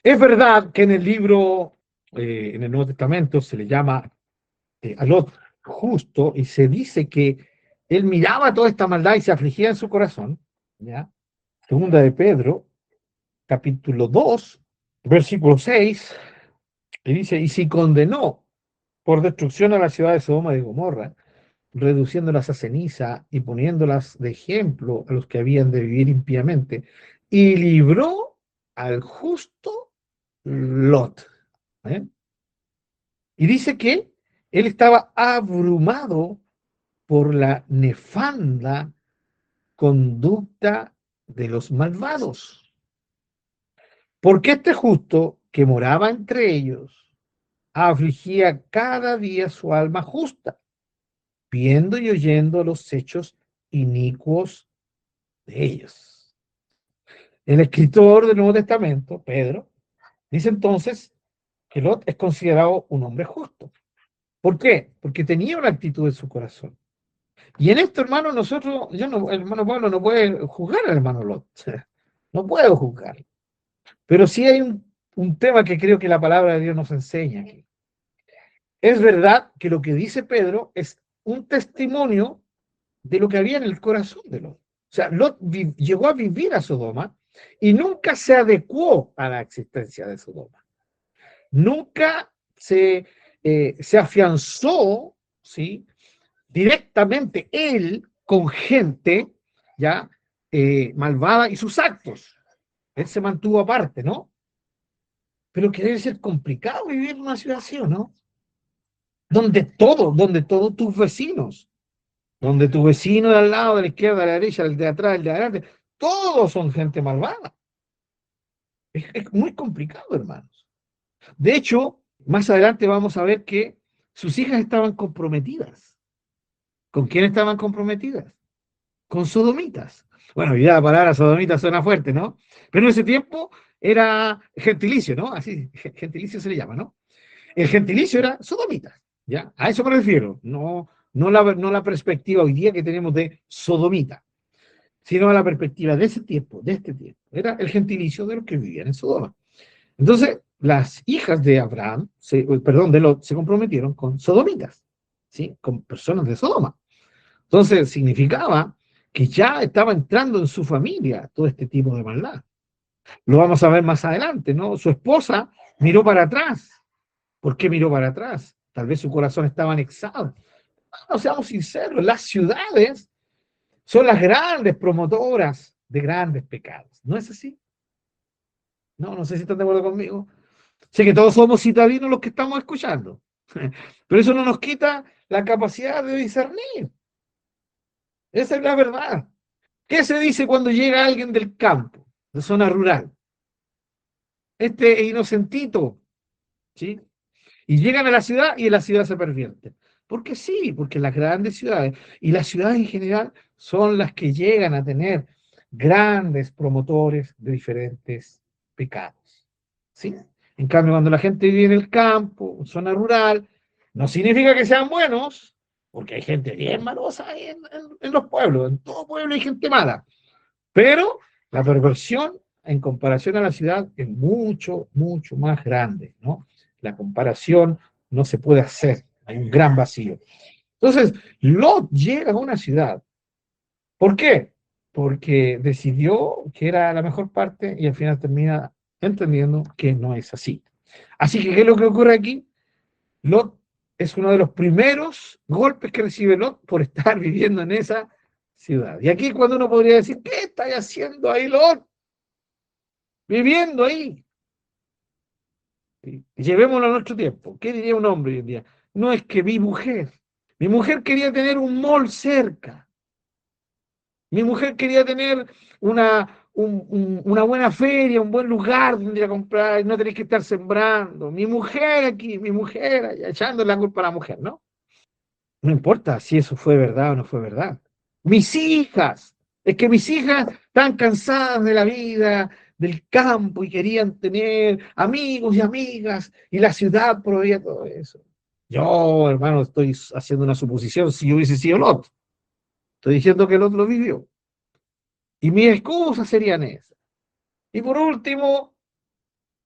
Es verdad que en el libro, en el Nuevo Testamento, se le llama a Lot justo y se dice que él miraba toda esta maldad y se afligía en su corazón, ¿ya? Segunda de Pedro, capítulo 2, versículo 6, y dice, y si condenó por destrucción a la ciudad de Sodoma y de Gomorra, reduciéndolas a ceniza y poniéndolas de ejemplo a los que habían de vivir impíamente, y libró al justo Lot. ¿Eh? Y dice que él estaba abrumado por la nefanda conducta de los malvados. Porque este justo que moraba entre ellos afligía cada día su alma justa, viendo y oyendo los hechos inicuos de ellos. El escritor del Nuevo Testamento, Pedro, dice entonces que Lot es considerado un hombre justo. ¿Por qué? Porque tenía una actitud en su corazón. Y en esto, hermano, el hermano Pablo no puede juzgar al hermano Lot. No puedo juzgar. Pero sí hay un tema que creo que la palabra de Dios nos enseña aquí. Es verdad que lo que dice Pedro es un testimonio de lo que había en el corazón de Lot. O sea, Lot llegó a vivir a Sodoma y nunca se adecuó a la existencia de Sodoma. Nunca se afianzó, ¿sí? Directamente él con gente ya malvada y sus actos. Él se mantuvo aparte, ¿no? Pero que debe ser complicado vivir en una ciudad así, ¿o no? Donde todos tus vecinos, donde tu vecino de al lado, de la izquierda, de la derecha, el de atrás, el de adelante, todos son gente malvada. Es muy complicado, hermanos. De hecho, más adelante vamos a ver que sus hijas estaban comprometidas. ¿Con quién estaban comprometidas? Con sodomitas. Bueno, ya la palabra sodomita suena fuerte, ¿no? Pero en ese tiempo era gentilicio, ¿no? Así, gentilicio se le llama, ¿no? El gentilicio era sodomita, ¿ya? A eso me refiero, no la perspectiva hoy día que tenemos de sodomita, sino a la perspectiva de ese tiempo, de este tiempo. Era el gentilicio de los que vivían en Sodoma. Entonces, las hijas de Abraham, de Lot, se comprometieron con sodomitas, ¿sí? Con personas de Sodoma. Entonces, significaba que ya estaba entrando en su familia todo este tipo de maldad. Lo vamos a ver más adelante, ¿no? Su esposa miró para atrás. ¿Por qué miró para atrás? Tal vez su corazón estaba anexado. No, seamos sinceros, las ciudades son las grandes promotoras de grandes pecados. ¿No es así? No, no sé si están de acuerdo conmigo. Sé que todos somos citadinos los que estamos escuchando, pero eso no nos quita la capacidad de discernir. Esa es la verdad. ¿Qué se dice cuando llega alguien del campo, de zona rural? Este inocentito, ¿sí? Y llegan a la ciudad y en la ciudad se pervierten. Porque sí, porque las grandes ciudades y las ciudades en general son las que llegan a tener grandes promotores de diferentes pecados. ¿Sí? En cambio, cuando la gente vive en el campo, en zona rural, no significa que sean buenos, porque hay gente bien malosa ahí en los pueblos. En todo pueblo hay gente mala. Pero la perversión en comparación a la ciudad es mucho, mucho más grande, ¿no? La comparación no se puede hacer, hay un gran vacío. Entonces, Lot llega a una ciudad. ¿Por qué? Porque decidió que era la mejor parte y al final termina entendiendo que no es así. Así que, ¿qué es lo que ocurre aquí? Lot es uno de los primeros golpes que recibe Lot por estar viviendo en esa ciudad. Y aquí cuando uno podría decir, ¿qué está haciendo ahí Lot? Viviendo ahí. Llevémoslo a nuestro tiempo. ¿Qué diría un hombre hoy en día? No, es que mi mujer quería tener un mall cerca. Mi mujer quería tener una buena feria, un buen lugar donde ir a comprar y no tener que estar sembrando. Mi mujer aquí, mi mujer allá, echando la culpa a la mujer, ¿no? No importa si eso fue verdad o no fue verdad. Mis hijas, es que mis hijas están cansadas de la vida, del campo y querían tener amigos y amigas y la ciudad proveía todo eso. Yo, hermano, estoy haciendo una suposición si yo hubiese sido Lot. Estoy diciendo que Lot lo vivió. Y mis excusas serían esas. Y por último,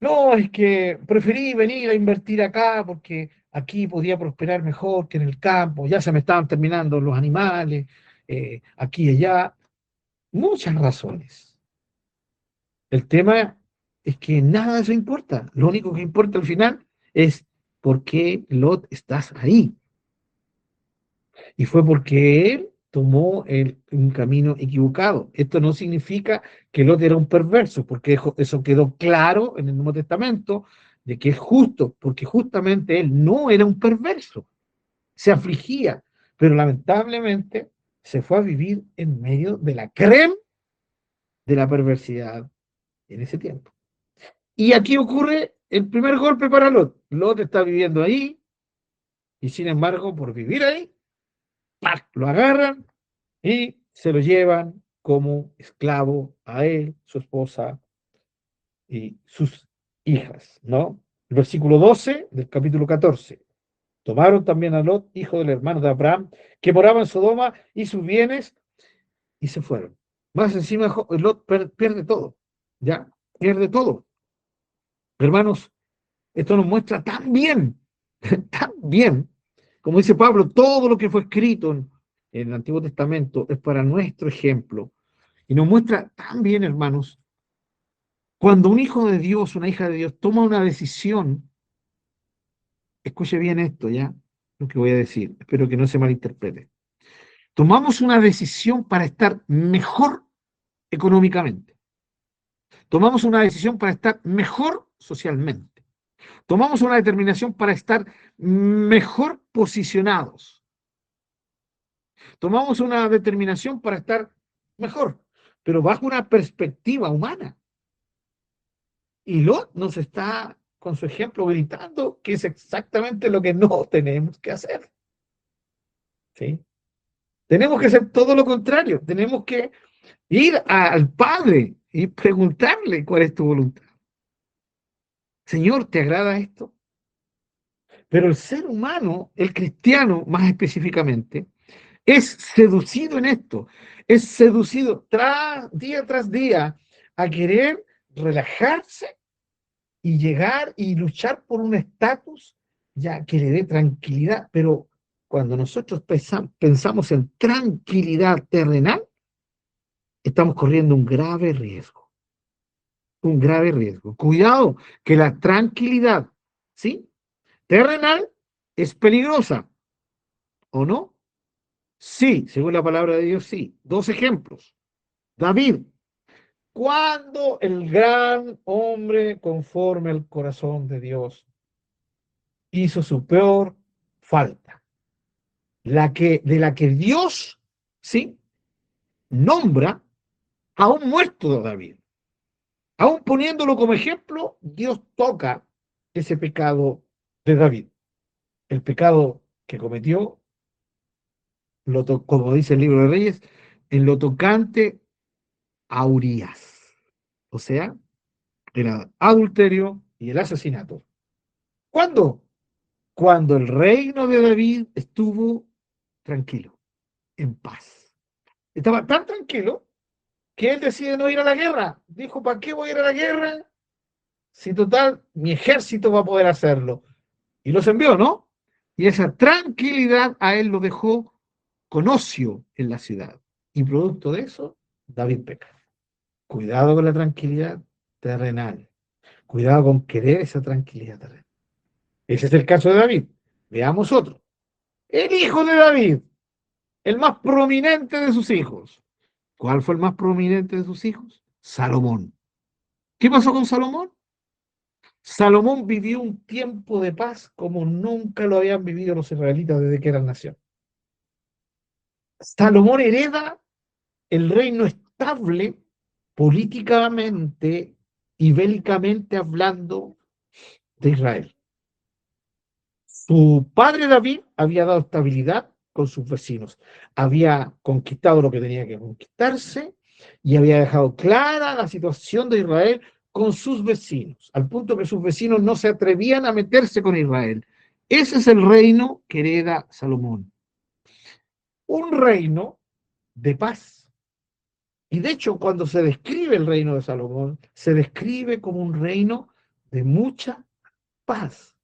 no, es que preferí venir a invertir acá porque aquí podía prosperar mejor que en el campo, ya se me estaban terminando los animales, aquí y allá. Muchas razones. El tema es que nada de eso importa. Lo único que importa al final es por qué Lot estás ahí. Y fue porque él tomó un camino equivocado. Esto no significa que Lot era un perverso, porque eso quedó claro en el Nuevo Testamento, de que es justo, porque justamente él no era un perverso, se afligía, pero lamentablemente se fue a vivir en medio de la crema de la perversidad en ese tiempo. Y aquí ocurre el primer golpe para Lot. Lot está viviendo ahí y sin embargo, por vivir ahí, ¡pac!, lo agarran y se lo llevan como esclavo a él, su esposa y sus hijas, ¿no? El versículo 12 del capítulo 14. Tomaron también a Lot, hijo del hermano de Abraham, que moraba en Sodoma, y sus bienes, y se fueron. Más encima, Lot pierde todo, ¿ya? Pierde todo. Hermanos, esto nos muestra tan bien, tan bien, como dice Pablo, todo lo que fue escrito en el Antiguo Testamento es para nuestro ejemplo. Y nos muestra tan bien, hermanos, cuando un hijo de Dios, una hija de Dios, toma una decisión, escuche bien esto, ¿ya? Lo que voy a decir, espero que no se malinterprete. Tomamos una decisión para estar mejor económicamente. Tomamos una decisión para estar mejor socialmente. Tomamos una determinación para estar mejor posicionados. Tomamos una determinación para estar mejor, pero bajo una perspectiva humana. Y Lot nos está, con su ejemplo, gritando que es exactamente lo que no tenemos que hacer. ¿Sí? Tenemos que hacer todo lo contrario. Tenemos que ir al Padre y preguntarle cuál es tu voluntad. Señor, ¿te agrada esto? Pero el ser humano, el cristiano más específicamente, es seducido en esto, es seducido día tras día a querer relajarse y llegar y luchar por un estatus ya que le dé tranquilidad. Pero cuando nosotros pensamos en tranquilidad terrenal, estamos corriendo un grave riesgo. Cuidado, que la tranquilidad, ¿sí?, terrenal es peligrosa, ¿o no? Sí, según la palabra de Dios, sí. Dos ejemplos. David, cuando el gran hombre conforme al corazón de Dios hizo su peor falta, de la que Dios, sí, nombra a un muerto de David. Aún poniéndolo como ejemplo, Dios toca ese pecado de David. El pecado que cometió, como dice el libro de Reyes, en lo tocante a Urías. O sea, el adulterio y el asesinato. ¿Cuándo? Cuando el reino de David estuvo tranquilo, en paz. Estaba tan tranquilo que él decide no ir a la guerra. Dijo, ¿para qué voy a ir a la guerra? Si total, mi ejército va a poder hacerlo. Y los envió, ¿no? Y esa tranquilidad a él lo dejó con ocio en la ciudad. Y producto de eso, David peca. Cuidado con la tranquilidad terrenal. Cuidado con querer esa tranquilidad terrenal. Ese es el caso de David. Veamos otro. El hijo de David, el más prominente de sus hijos. ¿Cuál fue el más prominente de sus hijos? Salomón. ¿Qué pasó con Salomón? Salomón vivió un tiempo de paz como nunca lo habían vivido los israelitas desde que eran nación. Salomón hereda el reino estable políticamente y bélicamente hablando de Israel. Su padre David había dado estabilidad con sus vecinos, había conquistado lo que tenía que conquistarse y había dejado clara la situación de Israel con sus vecinos, al punto que sus vecinos no se atrevían a meterse con Israel. Ese es el reino que hereda Salomón. Un reino de paz. Y de hecho, cuando se describe el reino de Salomón, se describe como un reino de mucha paz.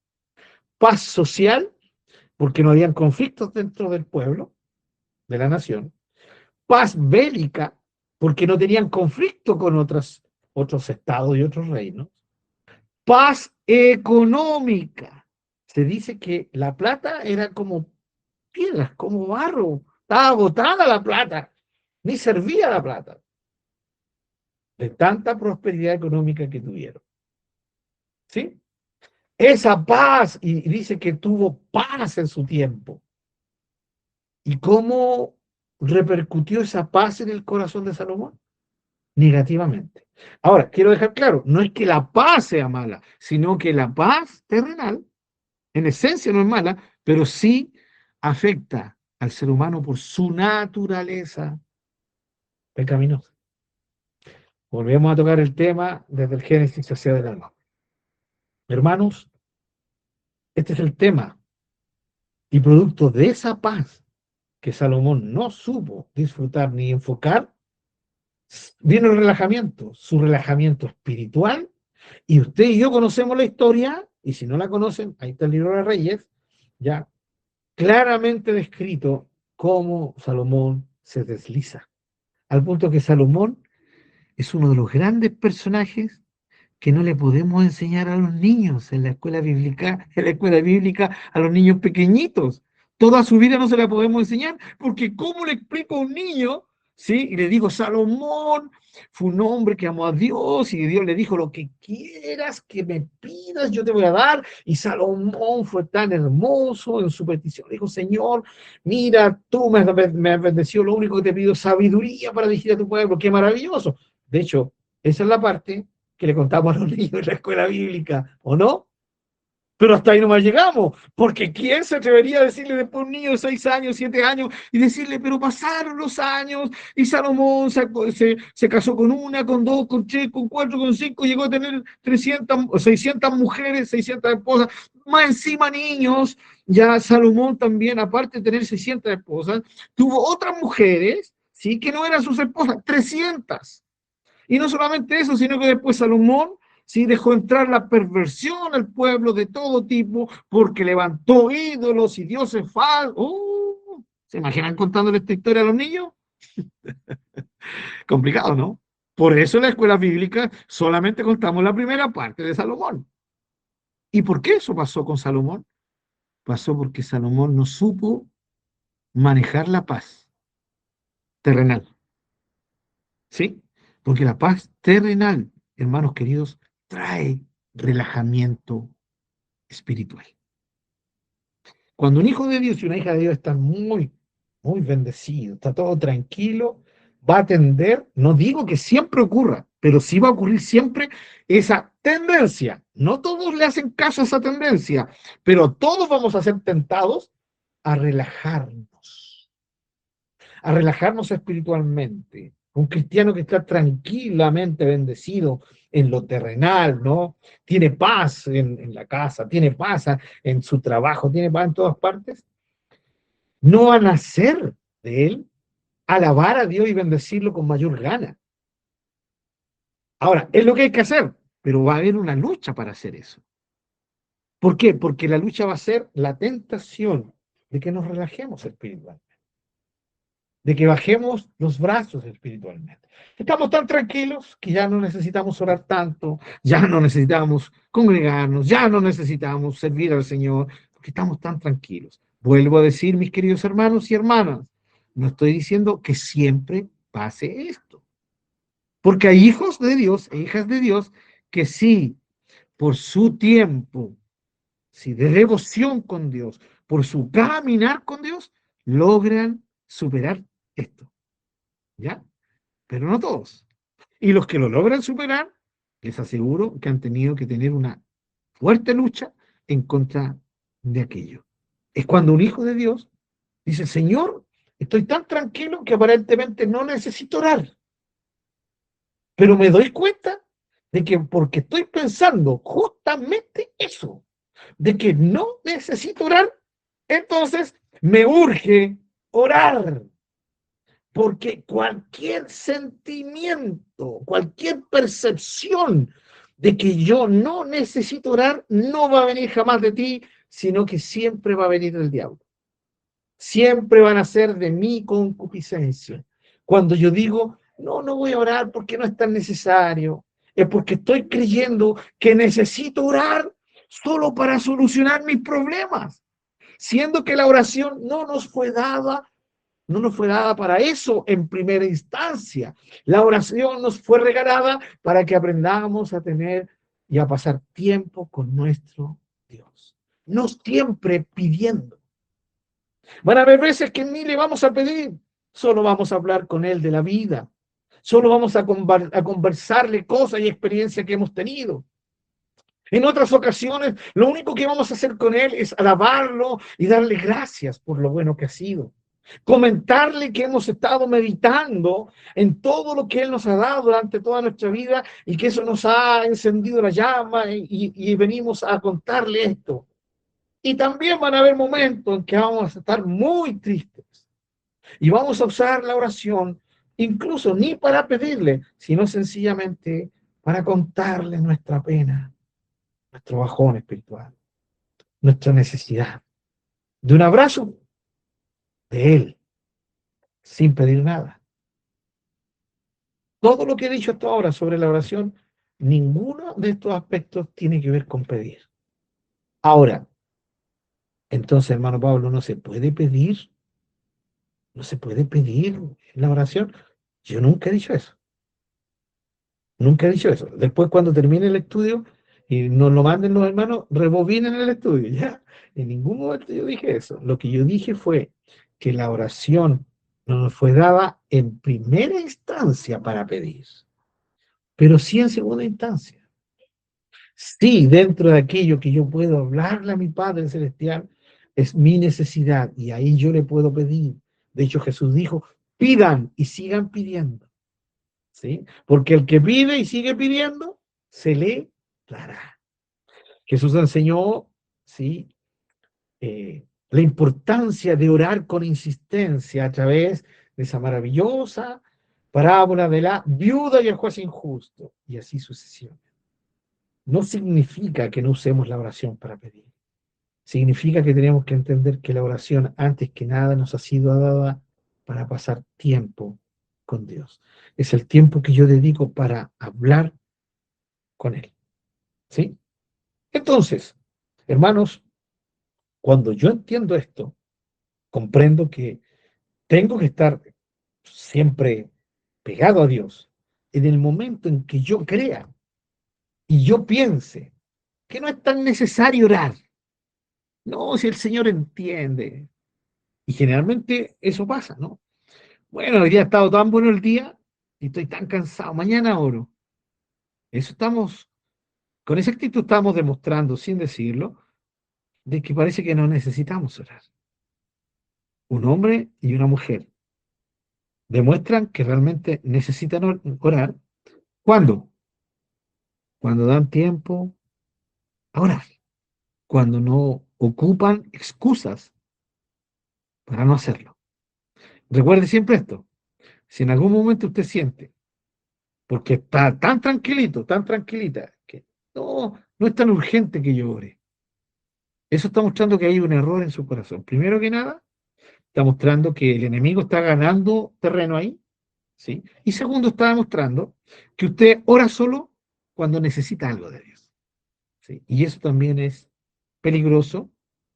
Paz social, porque no habían conflictos dentro del pueblo, de la nación. Paz bélica, porque no tenían conflicto con otros estados y otros reinos. Paz económica. Se dice que la plata era como piedras, como barro. Estaba agotada la plata. Ni servía la plata. De tanta prosperidad económica que tuvieron. ¿Sí? Esa paz, y dice que tuvo paz en su tiempo. ¿Y cómo repercutió esa paz en el corazón de Salomón? Negativamente. Ahora, quiero dejar claro, no es que la paz sea mala, sino que la paz terrenal, en esencia no es mala, pero sí afecta al ser humano por su naturaleza pecaminosa. Volvemos a tocar el tema desde el Génesis hacia adelante. Hermanos, este es el tema. Y producto de esa paz que Salomón no supo disfrutar ni enfocar, viene el relajamiento, su relajamiento espiritual. Y usted y yo conocemos la historia, y si no la conocen, ahí está el libro de Reyes, ya claramente descrito cómo Salomón se desliza. Al punto que Salomón es uno de los grandes personajes que no le podemos enseñar a los niños en la escuela bíblica a los niños pequeñitos. Toda su vida no se la podemos enseñar, porque ¿cómo le explico a un niño? ¿Sí? Y le digo, Salomón fue un hombre que amó a Dios y Dios le dijo, lo que quieras que me pidas, yo te voy a dar. Y Salomón fue tan hermoso en su petición. Le dijo, Señor, mira, tú me has bendecido, lo único que te pido es sabiduría para dirigir a tu pueblo. Qué maravilloso. De hecho, esa es la parte que le contamos a los niños en la escuela bíblica, ¿o no? Pero hasta ahí no más llegamos, porque ¿quién se atrevería a decirle después a un niño de 6 años, 7 años, y decirle, pero pasaron los años, y Salomón se casó con una, con dos, con tres, con cuatro, con cinco, llegó a tener 300, 600 mujeres, 600 esposas, más encima niños, ya Salomón también, aparte de tener 600 esposas, tuvo otras mujeres, ¿sí? Que no eran sus esposas, 300. Y no solamente eso, sino que después Salomón sí dejó entrar la perversión al pueblo de todo tipo, porque levantó ídolos y dioses falsos. ¿Se imaginan contándole esta historia a los niños? Complicado, ¿no? Por eso en la escuela bíblica solamente contamos la primera parte de Salomón. ¿Y por qué eso pasó con Salomón? Pasó porque Salomón no supo manejar la paz terrenal. ¿Sí? Porque la paz terrenal, hermanos queridos, trae relajamiento espiritual. Cuando un hijo de Dios y una hija de Dios están muy bendecidos, está todo tranquilo, va a tender, no digo que siempre ocurra, pero sí va a ocurrir siempre esa tendencia. No todos le hacen caso a esa tendencia, pero todos vamos a ser tentados a relajarnos espiritualmente. Un cristiano que está tranquilamente bendecido en lo terrenal, ¿no? Tiene paz en la casa, tiene paz en su trabajo, tiene paz en todas partes. No van a hacer de él alabar a Dios y bendecirlo con mayor gana. Ahora, es lo que hay que hacer, pero va a haber una lucha para hacer eso. ¿Por qué? Porque la lucha va a ser la tentación de que nos relajemos espiritualmente, de que bajemos los brazos espiritualmente. Estamos tan tranquilos que ya no necesitamos orar tanto, ya no necesitamos congregarnos, ya no necesitamos servir al Señor, porque estamos tan tranquilos. Vuelvo a decir, mis queridos hermanos y hermanas, no estoy diciendo que siempre pase esto, porque hay hijos de Dios e hijas de Dios que sí, por su tiempo, sí, de devoción con Dios, por su caminar con Dios, logran superar esto, ¿ya? Pero no todos. Y los que lo logran superar, les aseguro que han tenido que tener una fuerte lucha en contra de aquello. Es cuando un hijo de Dios dice, Señor, estoy tan tranquilo que aparentemente no necesito orar, pero me doy cuenta de que porque estoy pensando justamente eso, de que no necesito orar, entonces me urge orar. Porque cualquier sentimiento, cualquier percepción de que yo no necesito orar, no va a venir jamás de ti, sino que siempre va a venir del diablo. Siempre van a ser de mi concupiscencia. Cuando yo digo, no, no voy a orar porque no es tan necesario, es porque estoy creyendo que necesito orar solo para solucionar mis problemas, siendo que la oración no nos fue dada para eso en primera instancia. La oración nos fue regalada para que aprendamos a tener y a pasar tiempo con nuestro Dios. No siempre pidiendo. Van a haber veces que ni le vamos a pedir, solo vamos a hablar con Él de la vida. Solo vamos a conversarle cosas y experiencias que hemos tenido. En otras ocasiones, lo único que vamos a hacer con Él es alabarlo y darle gracias por lo bueno que ha sido. Comentarle que hemos estado meditando en todo lo que Él nos ha dado durante toda nuestra vida y que eso nos ha encendido la llama y venimos a contarle esto. Y también van a haber momentos en que vamos a estar muy tristes y vamos a usar la oración incluso ni para pedirle, sino sencillamente para contarle nuestra pena, nuestro bajón espiritual, nuestra necesidad de un abrazo de Él, sin pedir nada. Todo lo que he dicho hasta ahora sobre la oración, ninguno de estos aspectos tiene que ver con pedir. Ahora, entonces, hermano Pablo, no se puede pedir la oración. Yo nunca he dicho eso, nunca he dicho eso. Después, cuando termine el estudio y nos lo manden los hermanos, rebobinen el estudio, ¿ya? En ningún momento yo dije eso. Lo que yo dije fue que la oración no nos fue dada en primera instancia para pedir, pero sí en segunda instancia. Sí, dentro de aquello que yo puedo hablarle a mi Padre Celestial, es mi necesidad y ahí yo le puedo pedir. De hecho, Jesús dijo, pidan y sigan pidiendo, ¿sí? Porque el que pide y sigue pidiendo, se le dará. Jesús enseñó, ¿sí? La importancia de orar con insistencia a través de esa maravillosa parábola de la viuda y el juez injusto, y así sucesivamente. No significa que no usemos la oración para pedir. Significa que tenemos que entender que la oración, antes que nada, nos ha sido dada para pasar tiempo con Dios. Es el tiempo que yo dedico para hablar con Él. ¿Sí? Entonces, hermanos, cuando yo entiendo esto, comprendo que tengo que estar siempre pegado a Dios. En el momento en que yo crea y yo piense que no es tan necesario orar. No, si el Señor entiende. Y generalmente eso pasa, ¿no? Bueno, hoy día ha estado tan bueno el día y estoy tan cansado. Mañana oro. Eso estamos, con esa actitud estamos demostrando, sin decirlo, de que parece que no necesitamos orar. Un hombre y una mujer demuestran que realmente necesitan orar. ¿Cuándo? Cuando dan tiempo a orar. Cuando no ocupan excusas para no hacerlo. Recuerde siempre esto. Si en algún momento usted siente, porque está tan tranquilito, tan tranquilita, que no, no es tan urgente que yo ore. Eso está mostrando que hay un error en su corazón. Primero que nada, está mostrando que el enemigo está ganando terreno ahí, ¿sí? Y segundo, está demostrando que usted ora solo cuando necesita algo de Dios, ¿sí? Y eso también es peligroso,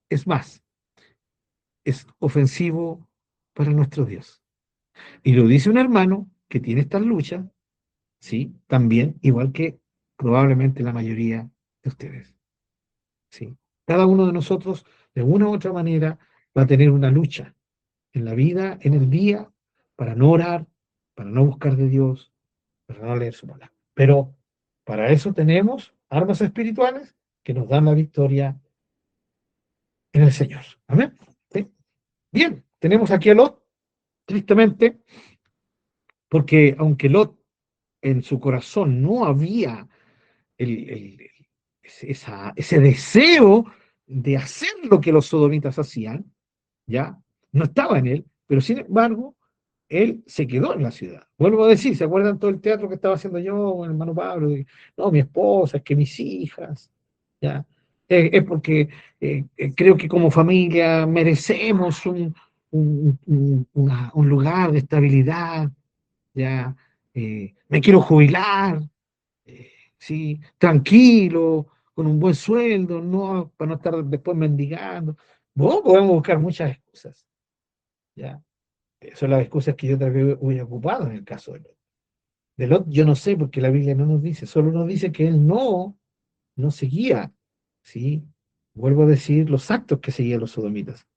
es más, es ofensivo para nuestro Dios. Y lo dice un hermano que tiene estas luchas, ¿sí? También, igual que probablemente la mayoría de ustedes, ¿sí? Cada uno de nosotros, de una u otra manera, va a tener una lucha en la vida, en el día, para no orar, para no buscar de Dios, para no leer su palabra. Pero para eso tenemos armas espirituales que nos dan la victoria en el Señor. Amén. ¿Sí? Bien, tenemos aquí a Lot, tristemente, porque aunque Lot en su corazón no había ese deseo de hacer lo que los sodomitas hacían, ¿ya? No estaba en él, pero sin embargo, él se quedó en la ciudad. Vuelvo a decir, ¿se acuerdan todo el teatro que estaba haciendo yo con el hermano Pablo? No, mi esposa, es que mis hijas, ¿ya? Es porque creo que como familia merecemos un lugar de estabilidad, ¿ya? Me quiero jubilar, sí, tranquilo, con un buen sueldo, no, para no estar después mendigando. Bueno, podemos buscar muchas excusas, ¿ya? Son las excusas que yo tal vez hubiera ocupado en el caso de Lot. De Lot yo no sé, porque la Biblia no nos dice, solo nos dice que él no seguía, ¿sí? Vuelvo a decir los actos que seguían los sodomitas,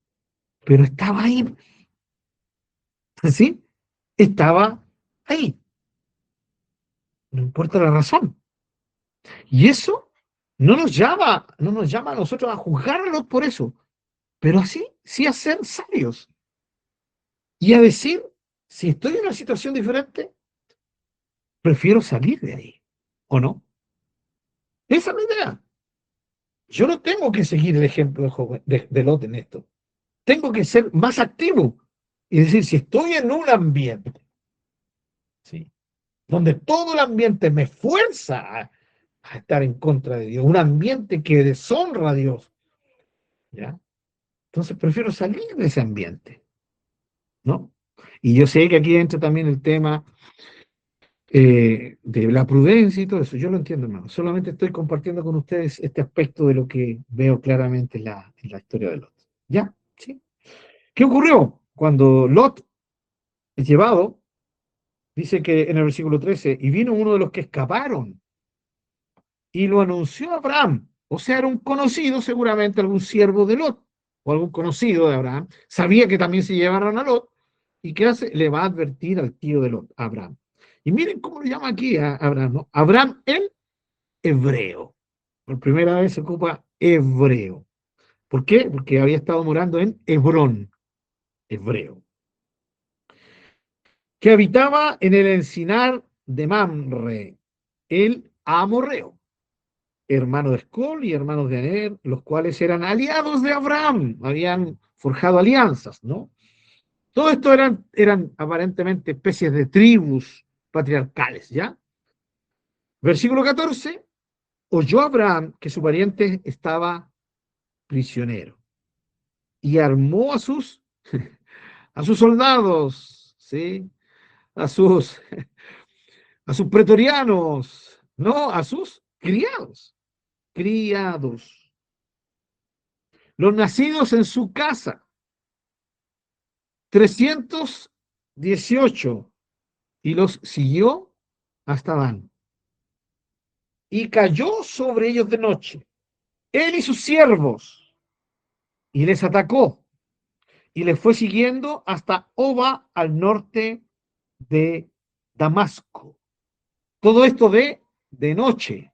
pero estaba ahí, ¿sí? Estaba ahí, no importa la razón. Y eso no nos llama a nosotros a juzgar a Lot por eso, pero así, sí a ser sabios y a decir, si estoy en una situación diferente, prefiero salir de ahí, ¿o no? Esa es la idea. Yo no tengo que seguir el ejemplo de Lot en esto. Tengo que ser más activo y decir, si estoy en un ambiente, ¿sí? Donde todo el ambiente me fuerza a estar en contra de Dios, un ambiente que deshonra a Dios, ¿ya? Entonces prefiero salir de ese ambiente, ¿no? Y yo sé que aquí entra también el tema de la prudencia y todo eso. Yo lo entiendo, hermano. Solamente estoy compartiendo con ustedes este aspecto de lo que veo claramente en la historia de Lot. ¿Ya? ¿Sí? ¿Qué ocurrió? Cuando Lot es llevado, dice que en el versículo 13, y vino uno de los que escaparon y lo anunció a Abraham. O sea, era un conocido, seguramente algún siervo de Lot o algún conocido de Abraham. Sabía que también se llevaron a Lot. ¿Y qué hace? Le va a advertir al tío de Lot, a Abraham. Y miren cómo lo llama aquí a Abraham, ¿no? Abraham, el hebreo. Por primera vez se ocupa hebreo. ¿Por qué? Porque había estado morando en Hebrón, hebreo, que habitaba en el encinar de Mamre, el amorreo, hermano de Escol y hermanos de Aner, los cuales eran aliados de Abraham, habían forjado alianzas, ¿no? Todo esto eran aparentemente especies de tribus patriarcales, ¿ya? Versículo 14, oyó Abraham que su pariente estaba prisionero y armó a sus soldados, ¿sí? A sus, a sus pretorianos, no, a sus criados, los nacidos en su casa, 318, y los siguió hasta Dan. Y cayó sobre ellos de noche, él y sus siervos, y les atacó, y les fue siguiendo hasta Oba, al norte de Damasco. Todo esto de noche.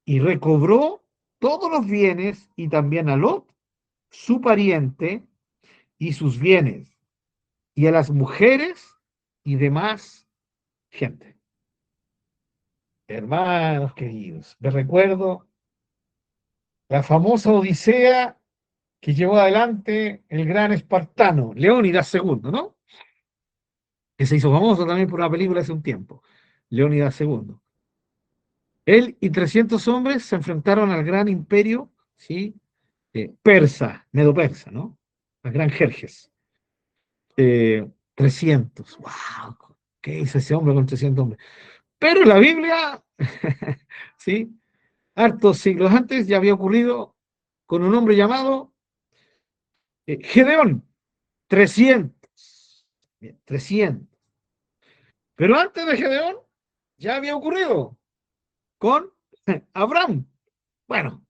Y recobró todos los bienes y también a Lot, su pariente, y sus bienes, y a las mujeres y demás gente. Hermanos queridos, me recuerdo la famosa odisea que llevó adelante el gran espartano, Leónidas II, ¿no? Que se hizo famoso también por una película hace un tiempo, Leónidas II. Él y 300 hombres se enfrentaron al gran imperio, ¿sí? persa, medo-persa, ¿no? La gran Jerjes. 300. ¡Wow! ¿Qué hizo ese hombre con 300 hombres? Pero en la Biblia, ¿sí? Hartos siglos antes ya había ocurrido con un hombre llamado Gedeón. 300. Bien, 300. Pero antes de Gedeón ya había ocurrido con Abraham. Bueno,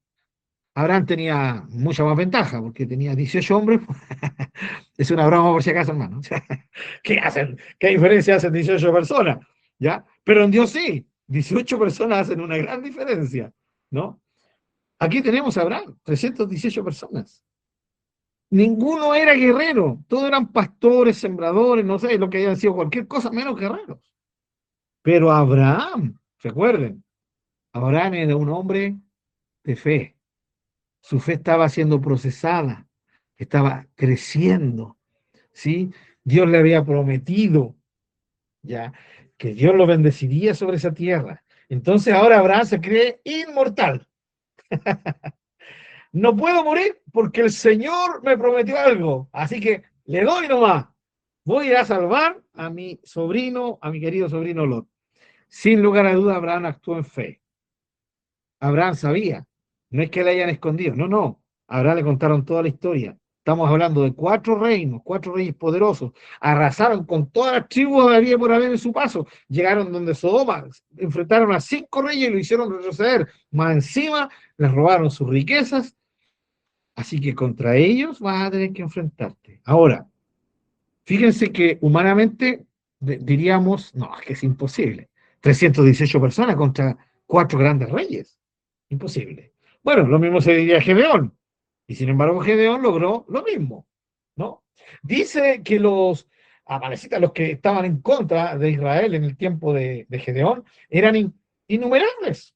Abraham tenía mucha más ventaja porque tenía 18 hombres. Es una broma por si acaso, hermano. ¿Qué hacen? ¿Qué diferencia hacen 18 personas? ¿Ya? Pero en Dios sí, 18 personas hacen una gran diferencia, ¿no? Aquí tenemos a Abraham, 318 personas. Ninguno era guerrero, todos eran pastores, sembradores, no sé, lo que hayan sido cualquier cosa menos guerreros. Pero Abraham, recuerden, Abraham era un hombre de fe. Su fe estaba siendo procesada, estaba creciendo, ¿sí? Dios le había prometido, ya, que Dios lo bendeciría sobre esa tierra. Entonces ahora Abraham se cree inmortal. No puedo morir porque el Señor me prometió algo, así que le doy nomás. Voy a ir a salvar a mi sobrino, a mi querido sobrino Lot. Sin lugar a duda, Abraham actuó en fe. Abraham sabía, no es que le hayan escondido, no, no. A Abraham le contaron toda la historia. Estamos hablando de 4 reinos, 4 reyes poderosos. Arrasaron con todas las tribus que había por haber en su paso. Llegaron donde Sodoma, enfrentaron a 5 reyes y lo hicieron retroceder. Más encima, les robaron sus riquezas. Así que contra ellos vas a tener que enfrentarte. Ahora, fíjense que humanamente diríamos, no, es que es imposible. 318 personas contra 4 grandes reyes. Imposible. Bueno, lo mismo se diría Gedeón. Y sin embargo, Gedeón logró lo mismo, ¿no? Dice que los amalecitas, los que estaban en contra de Israel en el tiempo de Gedeón, eran innumerables.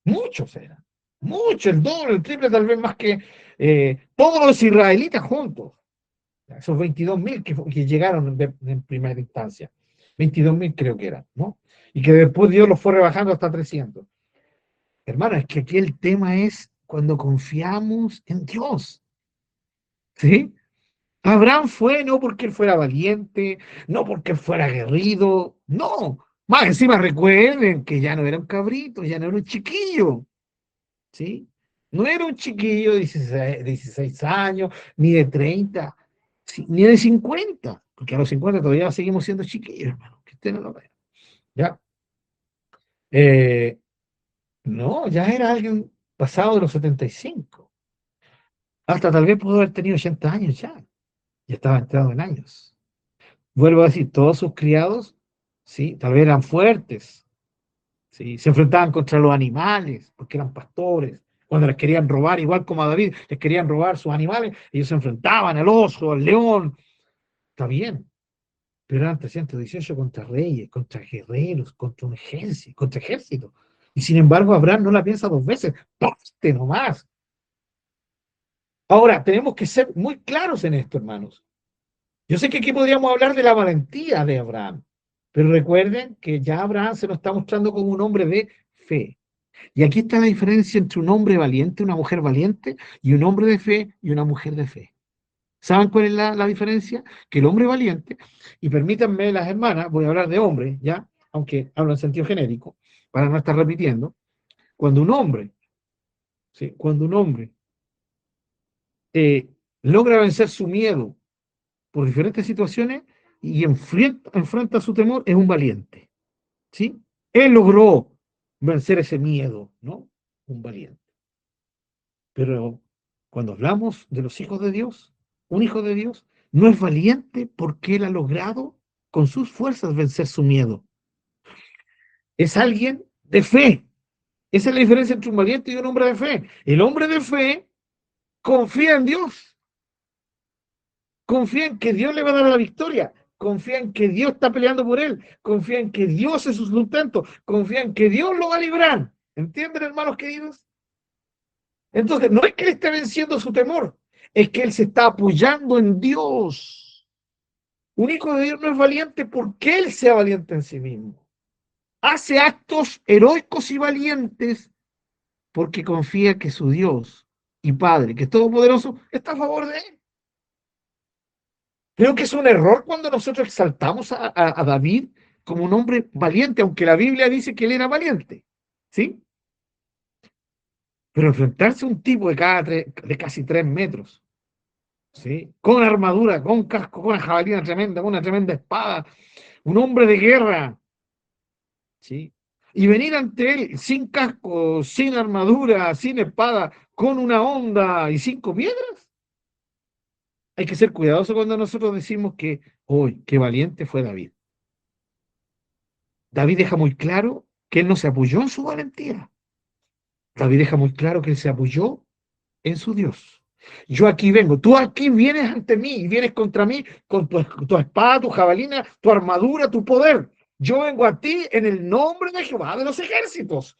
Muchos eran. Mucho, el doble, el triple, tal vez más que todos los israelitas juntos. Esos 22.000 que llegaron en primera instancia. 22.000 creo que eran, ¿no? Y que después Dios los fue rebajando hasta 300. Hermano, es que aquí el tema es cuando confiamos en Dios, ¿sí? Abraham fue no porque él fuera valiente, no porque él fuera aguerrido, no. Más encima recuerden que ya no era un cabrito, ya no era un chiquillo, ¿sí? No era un chiquillo de 16 años, ni de 30, sí, ni de 50, porque a los 50 todavía seguimos siendo chiquillos, hermano, que usted no lo vea. ¿Ya? Eh, no, ya era alguien pasado de los 75. Hasta tal vez pudo haber tenido 80 años ya. Ya estaba entrado en años. Vuelvo a decir, todos sus criados, sí, tal vez eran fuertes, sí, se enfrentaban contra los animales, porque eran pastores. Cuando les querían robar, igual como a David, les querían robar sus animales, ellos se enfrentaban al oso, al león. Está bien, pero eran 318 contra reyes, contra guerreros, contra un ejército, contra ejército. Y sin embargo, Abraham no la piensa 2 veces, ¡paste nomás! Ahora, tenemos que ser muy claros en esto, hermanos. Yo sé que aquí podríamos hablar de la valentía de Abraham, pero recuerden que ya Abraham se nos está mostrando como un hombre de fe. Y aquí está la diferencia entre un hombre valiente, una mujer valiente, y un hombre de fe y una mujer de fe. ¿Saben cuál es la diferencia? Que el hombre valiente, y permítanme las hermanas, voy a hablar de hombre, ¿ya? Aunque hablo en sentido genérico, para no estar repitiendo, cuando un hombre, ¿sí? Cuando un hombre logra vencer su miedo por diferentes situaciones y enfrenta su temor, es un valiente, ¿sí? Él logró vencer ese miedo, ¿no? Un valiente. Pero cuando hablamos de los hijos de Dios, un hijo de Dios no es valiente porque él ha logrado con sus fuerzas vencer su miedo. Es alguien de fe. Esa es la diferencia entre un valiente y un hombre de fe. El hombre de fe confía en Dios, confía en que Dios le va a dar la victoria, confía en que Dios está peleando por él, confía en que Dios es su sustento, confía en que Dios lo va a librar. ¿Entienden, hermanos queridos? Entonces, no es que él esté venciendo su temor, es que él se está apoyando en Dios. Un hijo de Dios no es valiente porque él sea valiente en sí mismo. Hace actos heroicos y valientes porque confía que su Dios y Padre, que es todopoderoso, está a favor de él. Creo que es un error cuando nosotros exaltamos a David como un hombre valiente, aunque la Biblia dice que él era valiente, ¿sí? Pero enfrentarse a un tipo de casi 3 metros, ¿sí? Con armadura, con casco, con una jabalina tremenda, con una tremenda espada, un hombre de guerra, ¿sí? Y venir ante él sin casco, sin armadura, sin espada, con una honda y 5 piedras. Hay que ser cuidadoso cuando nosotros decimos que, hoy, qué valiente fue David. David deja muy claro que él no se apoyó en su valentía. David deja muy claro que él se apoyó en su Dios. Yo aquí vengo, tú aquí vienes ante mí y vienes contra mí con tu espada, tu jabalina, tu armadura, tu poder. Yo vengo a ti en el nombre de Jehová de los ejércitos.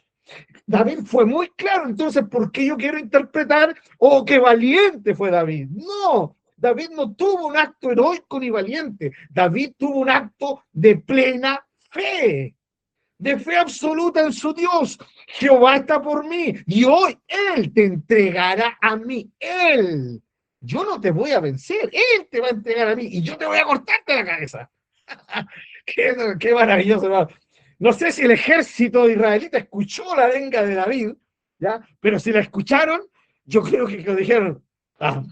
David fue muy claro, entonces, ¿por qué yo quiero interpretar, oh, qué valiente fue David? No, David no tuvo un acto heroico ni valiente, David tuvo un acto de plena fe, de fe absoluta en su Dios. Jehová está por mí y hoy Él te entregará a mí. Él. Yo no te voy a vencer, Él te va a entregar a mí y yo te voy a cortarte la cabeza. Qué maravilloso, ¿no? No sé si el ejército israelita escuchó la arenga de David, ¿ya? Pero si la escucharon, yo creo que dijeron, ah,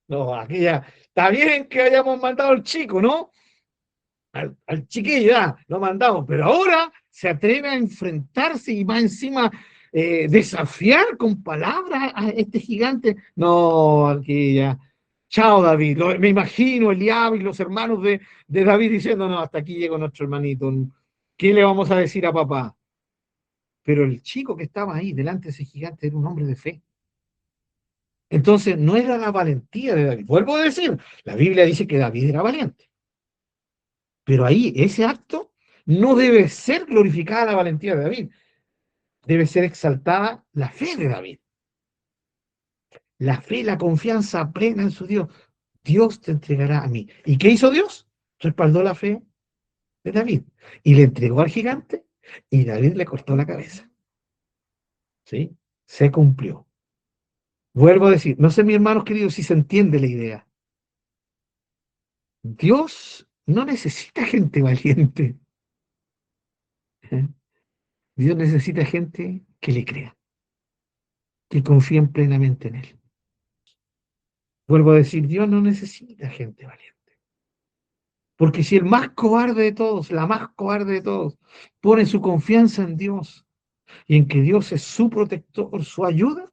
no, aquí ya, está bien que hayamos mandado al chico, ¿no? Al chiquillo ya lo mandamos, pero ahora se atreve a enfrentarse y va encima desafiar con palabras a este gigante. No, aquí ya. Chao, David. Me imagino Eliab y los hermanos de David diciendo, no, hasta aquí llegó nuestro hermanito. ¿Qué le vamos a decir a papá? Pero el chico que estaba ahí delante de ese gigante era un hombre de fe. Entonces, no era la valentía de David. Vuelvo a decir, la Biblia dice que David era valiente. Pero ahí, ese acto, no debe ser glorificada la valentía de David, debe ser exaltada la fe de David. La fe, la confianza plena en su Dios. Dios te entregará a mí. ¿Y qué hizo Dios? Respaldó la fe de David y le entregó al gigante y David le cortó la cabeza. ¿Sí? Se cumplió. Vuelvo a decir, no sé, mis hermanos queridos, si se entiende la idea. Dios no necesita gente valiente. ¿Eh? Dios necesita gente que le crea, que confíen plenamente en Él. Vuelvo a decir, Dios no necesita gente valiente. Porque si el más cobarde de todos, la más cobarde de todos, pone su confianza en Dios y en que Dios es su protector, su ayuda,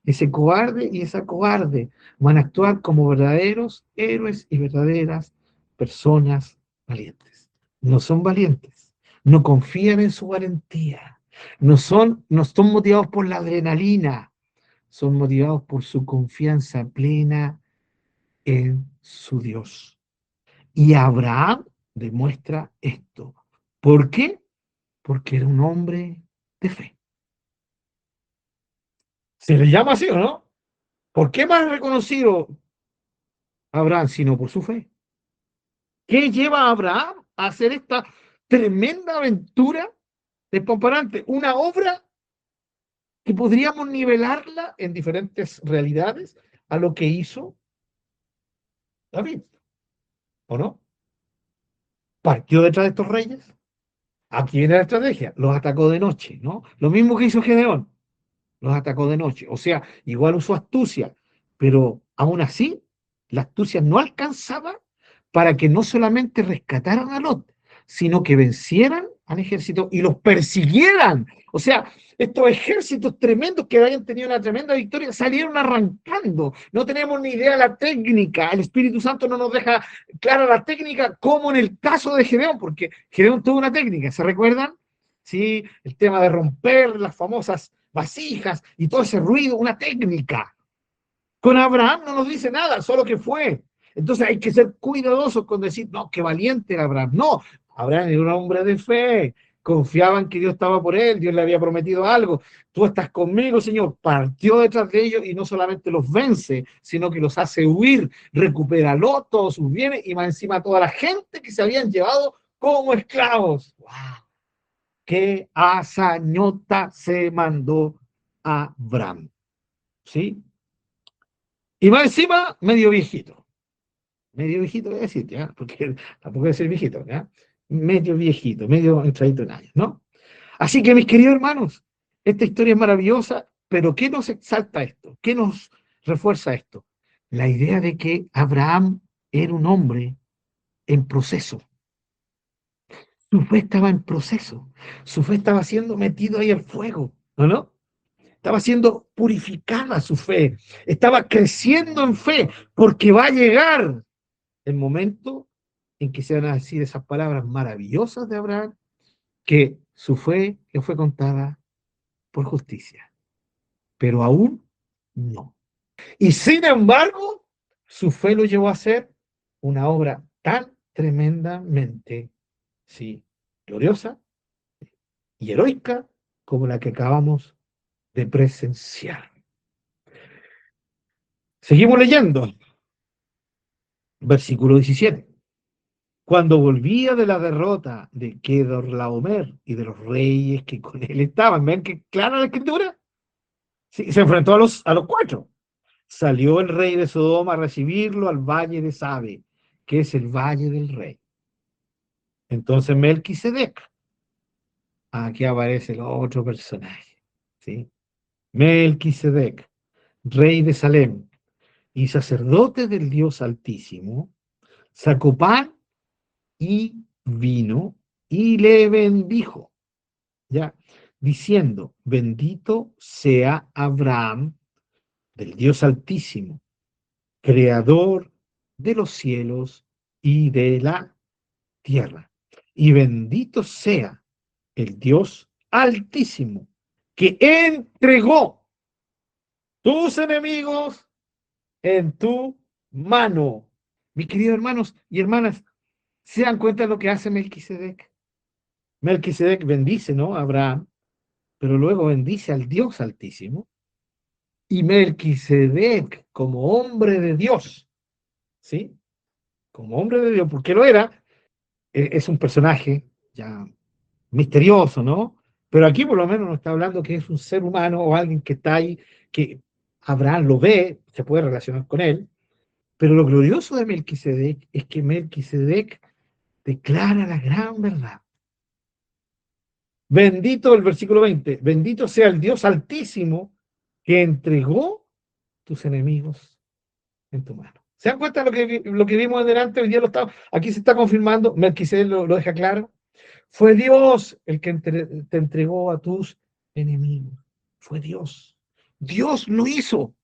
ese cobarde y esa cobarde van a actuar como verdaderos héroes y verdaderas personas valientes. No son valientes, no confían en su valentía, no son motivados por la adrenalina, son motivados por su confianza plena en su Dios. Y Abraham demuestra esto. ¿Por qué? Porque era un hombre de fe. ¿Se le llama así o no? ¿Por qué más reconocido Abraham sino por su fe? ¿Qué lleva a Abraham a hacer esta tremenda aventura despamparante? Una obra que podríamos nivelarla en diferentes realidades a lo que hizo David, ¿o no? Partió detrás de estos reyes. Aquí viene la estrategia. Los atacó de noche, ¿no? Lo mismo que hizo Gedeón. Los atacó de noche. O sea, igual usó astucia, pero aún así, la astucia no alcanzaba para que no solamente rescataran a Lot, sino que vencieran al ejército y los persiguieran. O sea, estos ejércitos tremendos que habían tenido una tremenda victoria salieron arrancando. No tenemos ni idea de la técnica. El Espíritu Santo no nos deja clara la técnica, como en el caso de Gedeón, porque Gedeón tuvo una técnica. ¿Se recuerdan? Sí, el tema de romper las famosas vasijas y todo ese ruido, una técnica. Con Abraham no nos dice nada, solo que fue. Entonces hay que ser cuidadosos con decir, no, qué valiente era Abraham. No, Abraham era un hombre de fe, confiaba en que Dios estaba por él, Dios le había prometido algo. Tú estás conmigo, Señor. Partió detrás de ellos y no solamente los vence, sino que los hace huir, recupera todos sus bienes y más encima toda la gente que se habían llevado como esclavos. ¡Wow! ¡Qué hazañota se mandó a Abraham! ¿Sí? Y más encima, medio viejito. Medio viejito, voy a decir, ¿ya? Porque tampoco voy a ser viejito, ¿ya? Medio viejito, medio entradito en años, ¿no? Así que, mis queridos hermanos, esta historia es maravillosa, pero ¿qué nos exalta esto? ¿Qué nos refuerza esto? La idea de que Abraham era un hombre en proceso. Su fe estaba en proceso. Su fe estaba siendo metido ahí al fuego, ¿no? ¿No? Estaba siendo purificada su fe. Estaba creciendo en fe, porque va a llegar el momento en que se van a decir esas palabras maravillosas de Abraham, que su fe le fue contada por justicia, pero aún no. Y sin embargo, su fe lo llevó a hacer una obra tan tremendamente, sí, gloriosa y heroica como la que acabamos de presenciar. Seguimos leyendo, versículo 17. Cuando volvía de la derrota de Kedorlaomer y de los reyes que con él estaban, ¿ven qué clara la escritura? Sí, se enfrentó a los cuatro. Salió el rey de Sodoma a recibirlo al valle de Sabe, que es el valle del rey. Entonces Melquisedec, aquí aparece el otro personaje, ¿sí? Melquisedec, rey de Salem y sacerdote del Dios Altísimo, sacó pan y vino y le bendijo, ¿ya? Diciendo, bendito sea Abraham del Dios Altísimo, creador de los cielos y de la tierra. Y bendito sea el Dios Altísimo, que entregó tus enemigos en tu mano. Mis queridos hermanos y hermanas, ¿se dan cuenta de lo que hace Melquisedec? Melquisedec bendice, ¿no? A Abraham, pero luego bendice al Dios Altísimo. Y Melquisedec, como hombre de Dios, ¿sí? Como hombre de Dios, porque lo era, es un personaje ya misterioso, ¿no? Pero aquí por lo menos nos está hablando que es un ser humano o alguien que está ahí, que Abraham lo ve, se puede relacionar con él, pero lo glorioso de Melquisedec es que Melquisedec declara la gran verdad. Bendito el versículo 20, bendito sea el Dios Altísimo que entregó tus enemigos en tu mano. ¿Se dan cuenta de lo que vimos adelante? Hoy día aquí se está confirmando, Melquisedec lo deja claro. Fue Dios el que te entregó a tus enemigos. Fue Dios. Dios lo hizo.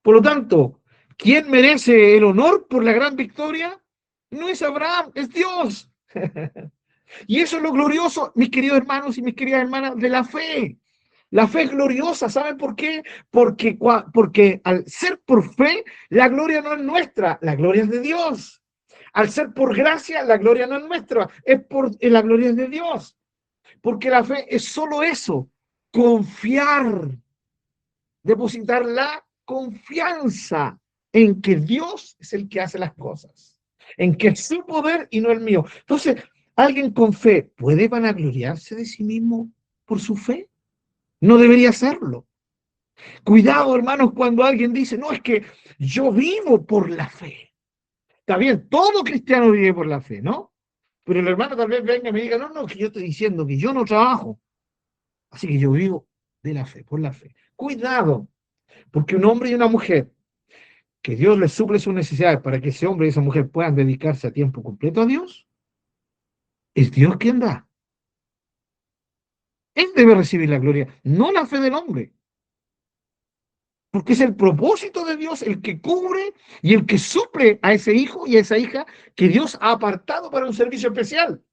Por lo tanto, ¿quién merece el honor por la gran victoria? No es Abraham, es Dios. Y eso es lo glorioso, mis queridos hermanos y mis queridas hermanas, de la fe. La fe es gloriosa, ¿saben por qué? Porque al ser por fe, la gloria no es nuestra, la gloria es de Dios. Al ser por gracia, la gloria no es nuestra, la gloria es de Dios. Porque la fe es solo eso, confiar, depositar la confianza en que Dios es el que hace las cosas, en que es su poder y no el mío. Entonces, alguien con fe puede vanagloriarse de sí mismo por su fe. No debería hacerlo. Cuidado, hermanos, cuando alguien dice, no, es que yo vivo por la fe. Está bien, todo cristiano vive por la fe, ¿no? Pero el hermano tal vez venga y me diga, no, no, que yo estoy diciendo que yo no trabajo, así que yo vivo de la fe, por la fe. Cuidado, porque un hombre y una mujer, que Dios les suple sus necesidades para que ese hombre y esa mujer puedan dedicarse a tiempo completo a Dios, es Dios quien da. Él debe recibir la gloria, no la fe del hombre. Porque es el propósito de Dios el que cubre y el que suple a ese hijo y a esa hija que Dios ha apartado para un servicio especial.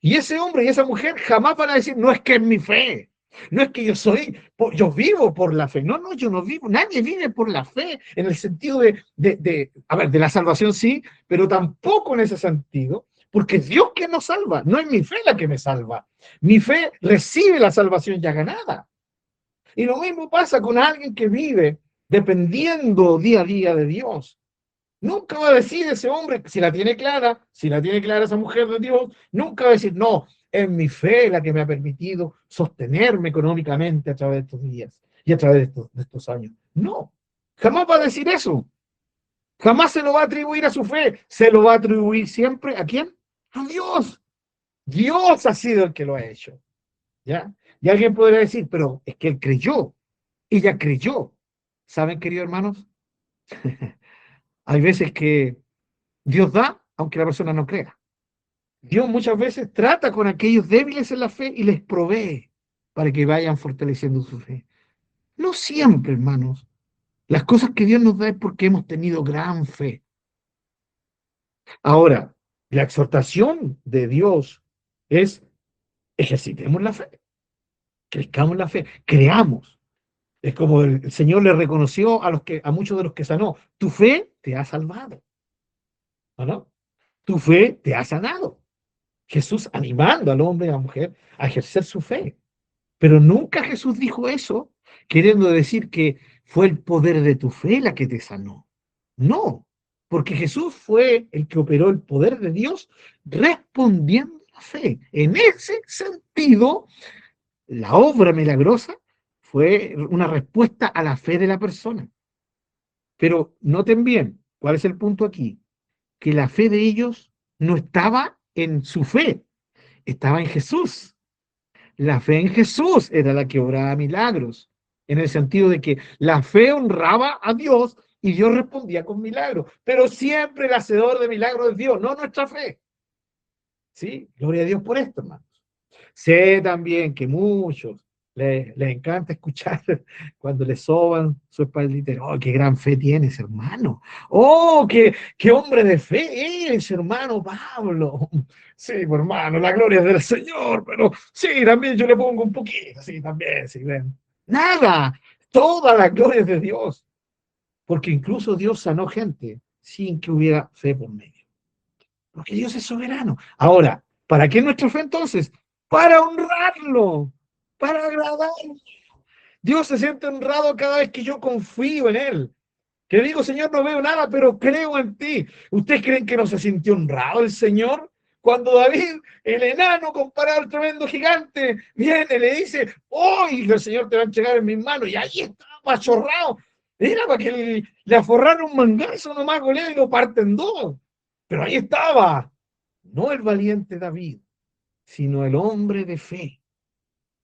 Y ese hombre y esa mujer jamás van a decir, no es que es mi fe, no es que yo vivo por la fe. No, no, yo no vivo, nadie vive por la fe en el sentido a ver, de la salvación sí, pero tampoco en ese sentido, porque es Dios quien nos salva, no es mi fe la que me salva. Mi fe recibe la salvación ya ganada. Y lo mismo pasa con alguien que vive dependiendo día a día de Dios. Nunca va a decir ese hombre, si la tiene clara esa mujer de Dios, nunca va a decir, no, es mi fe la que me ha permitido sostenerme económicamente a través de estos días y a través de estos años. No, Jamás va a decir eso. Jamás se lo va a atribuir a su fe. Se lo va a atribuir siempre ¿a quién? A Dios. Dios ha sido el que lo ha hecho. ¿Ya? Y alguien podría decir, pero es que él creyó. Ella creyó. ¿Saben, queridos hermanos? Hay veces que Dios da, aunque la persona no crea. Dios muchas veces trata con aquellos débiles en la fe y les provee para que vayan fortaleciendo su fe. No siempre, hermanos. Las cosas que Dios nos da es porque hemos tenido gran fe. Ahora, la exhortación de Dios es ejercitemos la fe, crezcamos la fe, creamos. Es como el Señor le reconoció a muchos de los que sanó, tu fe te ha salvado, ¿o no? Tu fe te ha sanado. Jesús animando al hombre y a la mujer a ejercer su fe. Pero nunca Jesús dijo eso queriendo decir que fue el poder de tu fe la que te sanó. No, porque Jesús fue el que operó el poder de Dios respondiendo a la fe. En ese sentido, la obra milagrosa fue una respuesta a la fe de la persona. Pero noten bien, ¿cuál es el punto aquí? Que la fe de ellos no estaba en su fe, estaba en Jesús. La fe en Jesús era la que obraba milagros, en el sentido de que la fe honraba a Dios y Dios respondía con milagros, pero siempre el hacedor de milagros es Dios, no nuestra fe. ¿Sí? Gloria a Dios por esto, hermanos. Sé también que muchos les encanta escuchar cuando le soban su espaldita. Oh, qué gran fe tienes, hermano. Oh, qué hombre de fe eres, hermano Pablo. Sí, pues, hermano, la gloria es del Señor, pero sí, también yo le pongo un poquito, sí, también, sí, ven. Nada, toda la gloria es de Dios, porque incluso Dios sanó gente sin que hubiera fe por medio. Porque Dios es soberano. Ahora, ¿para qué nuestra fe entonces? Para honrarlo, para agradarlo. Dios se siente honrado cada vez que yo confío en Él. Que digo, Señor, no veo nada, pero creo en ti. ¿Ustedes creen que no se sintió honrado el Señor? Cuando David, el enano, comparado al tremendo gigante, viene y le dice, hoy el Señor te va a entregar en mis manos. Y ahí estaba machorrado. Era para que le aforraran un mangazo nomás con él y lo parten dos. Pero ahí estaba, no el valiente David, sino el hombre de fe,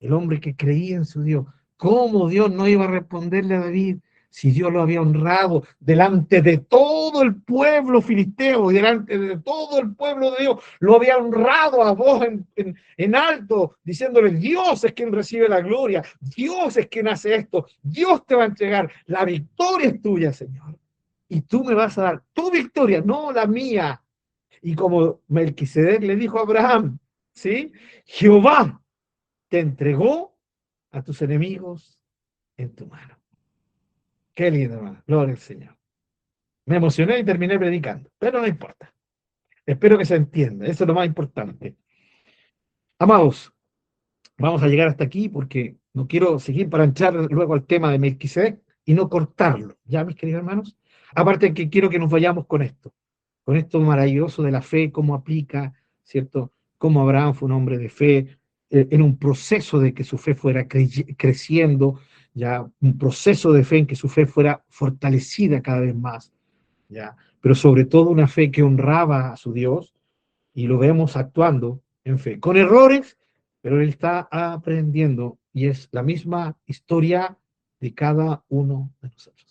el hombre que creía en su Dios. ¿Cómo Dios no iba a responderle a David si Dios lo había honrado delante de todo el pueblo filisteo y delante de todo el pueblo de Dios? Lo había honrado a voz en alto, diciéndole, Dios es quien recibe la gloria, Dios es quien hace esto, Dios te va a entregar, la victoria es tuya, Señor. Y tú me vas a dar tu victoria, no la mía. Y como Melquisedec le dijo a Abraham, ¿sí? Jehová te entregó a tus enemigos en tu mano. Qué lindo, hermano. Gloria al Señor. Me emocioné y terminé predicando, pero no importa. Espero que se entienda. Eso es lo más importante. Amados, vamos a llegar hasta aquí porque no quiero seguir para entrar luego al tema de Melquisedec y no cortarlo. ¿Ya, mis queridos hermanos? Aparte que quiero que nos vayamos con esto maravilloso de la fe, cómo aplica, ¿cierto? Cómo Abraham fue un hombre de fe, en un proceso de que su fe fuera creciendo, ya, un proceso de fe en que su fe fuera fortalecida cada vez más, ya, pero sobre todo una fe que honraba a su Dios y lo vemos actuando en fe, con errores, pero él está aprendiendo y es la misma historia de cada uno de nosotros.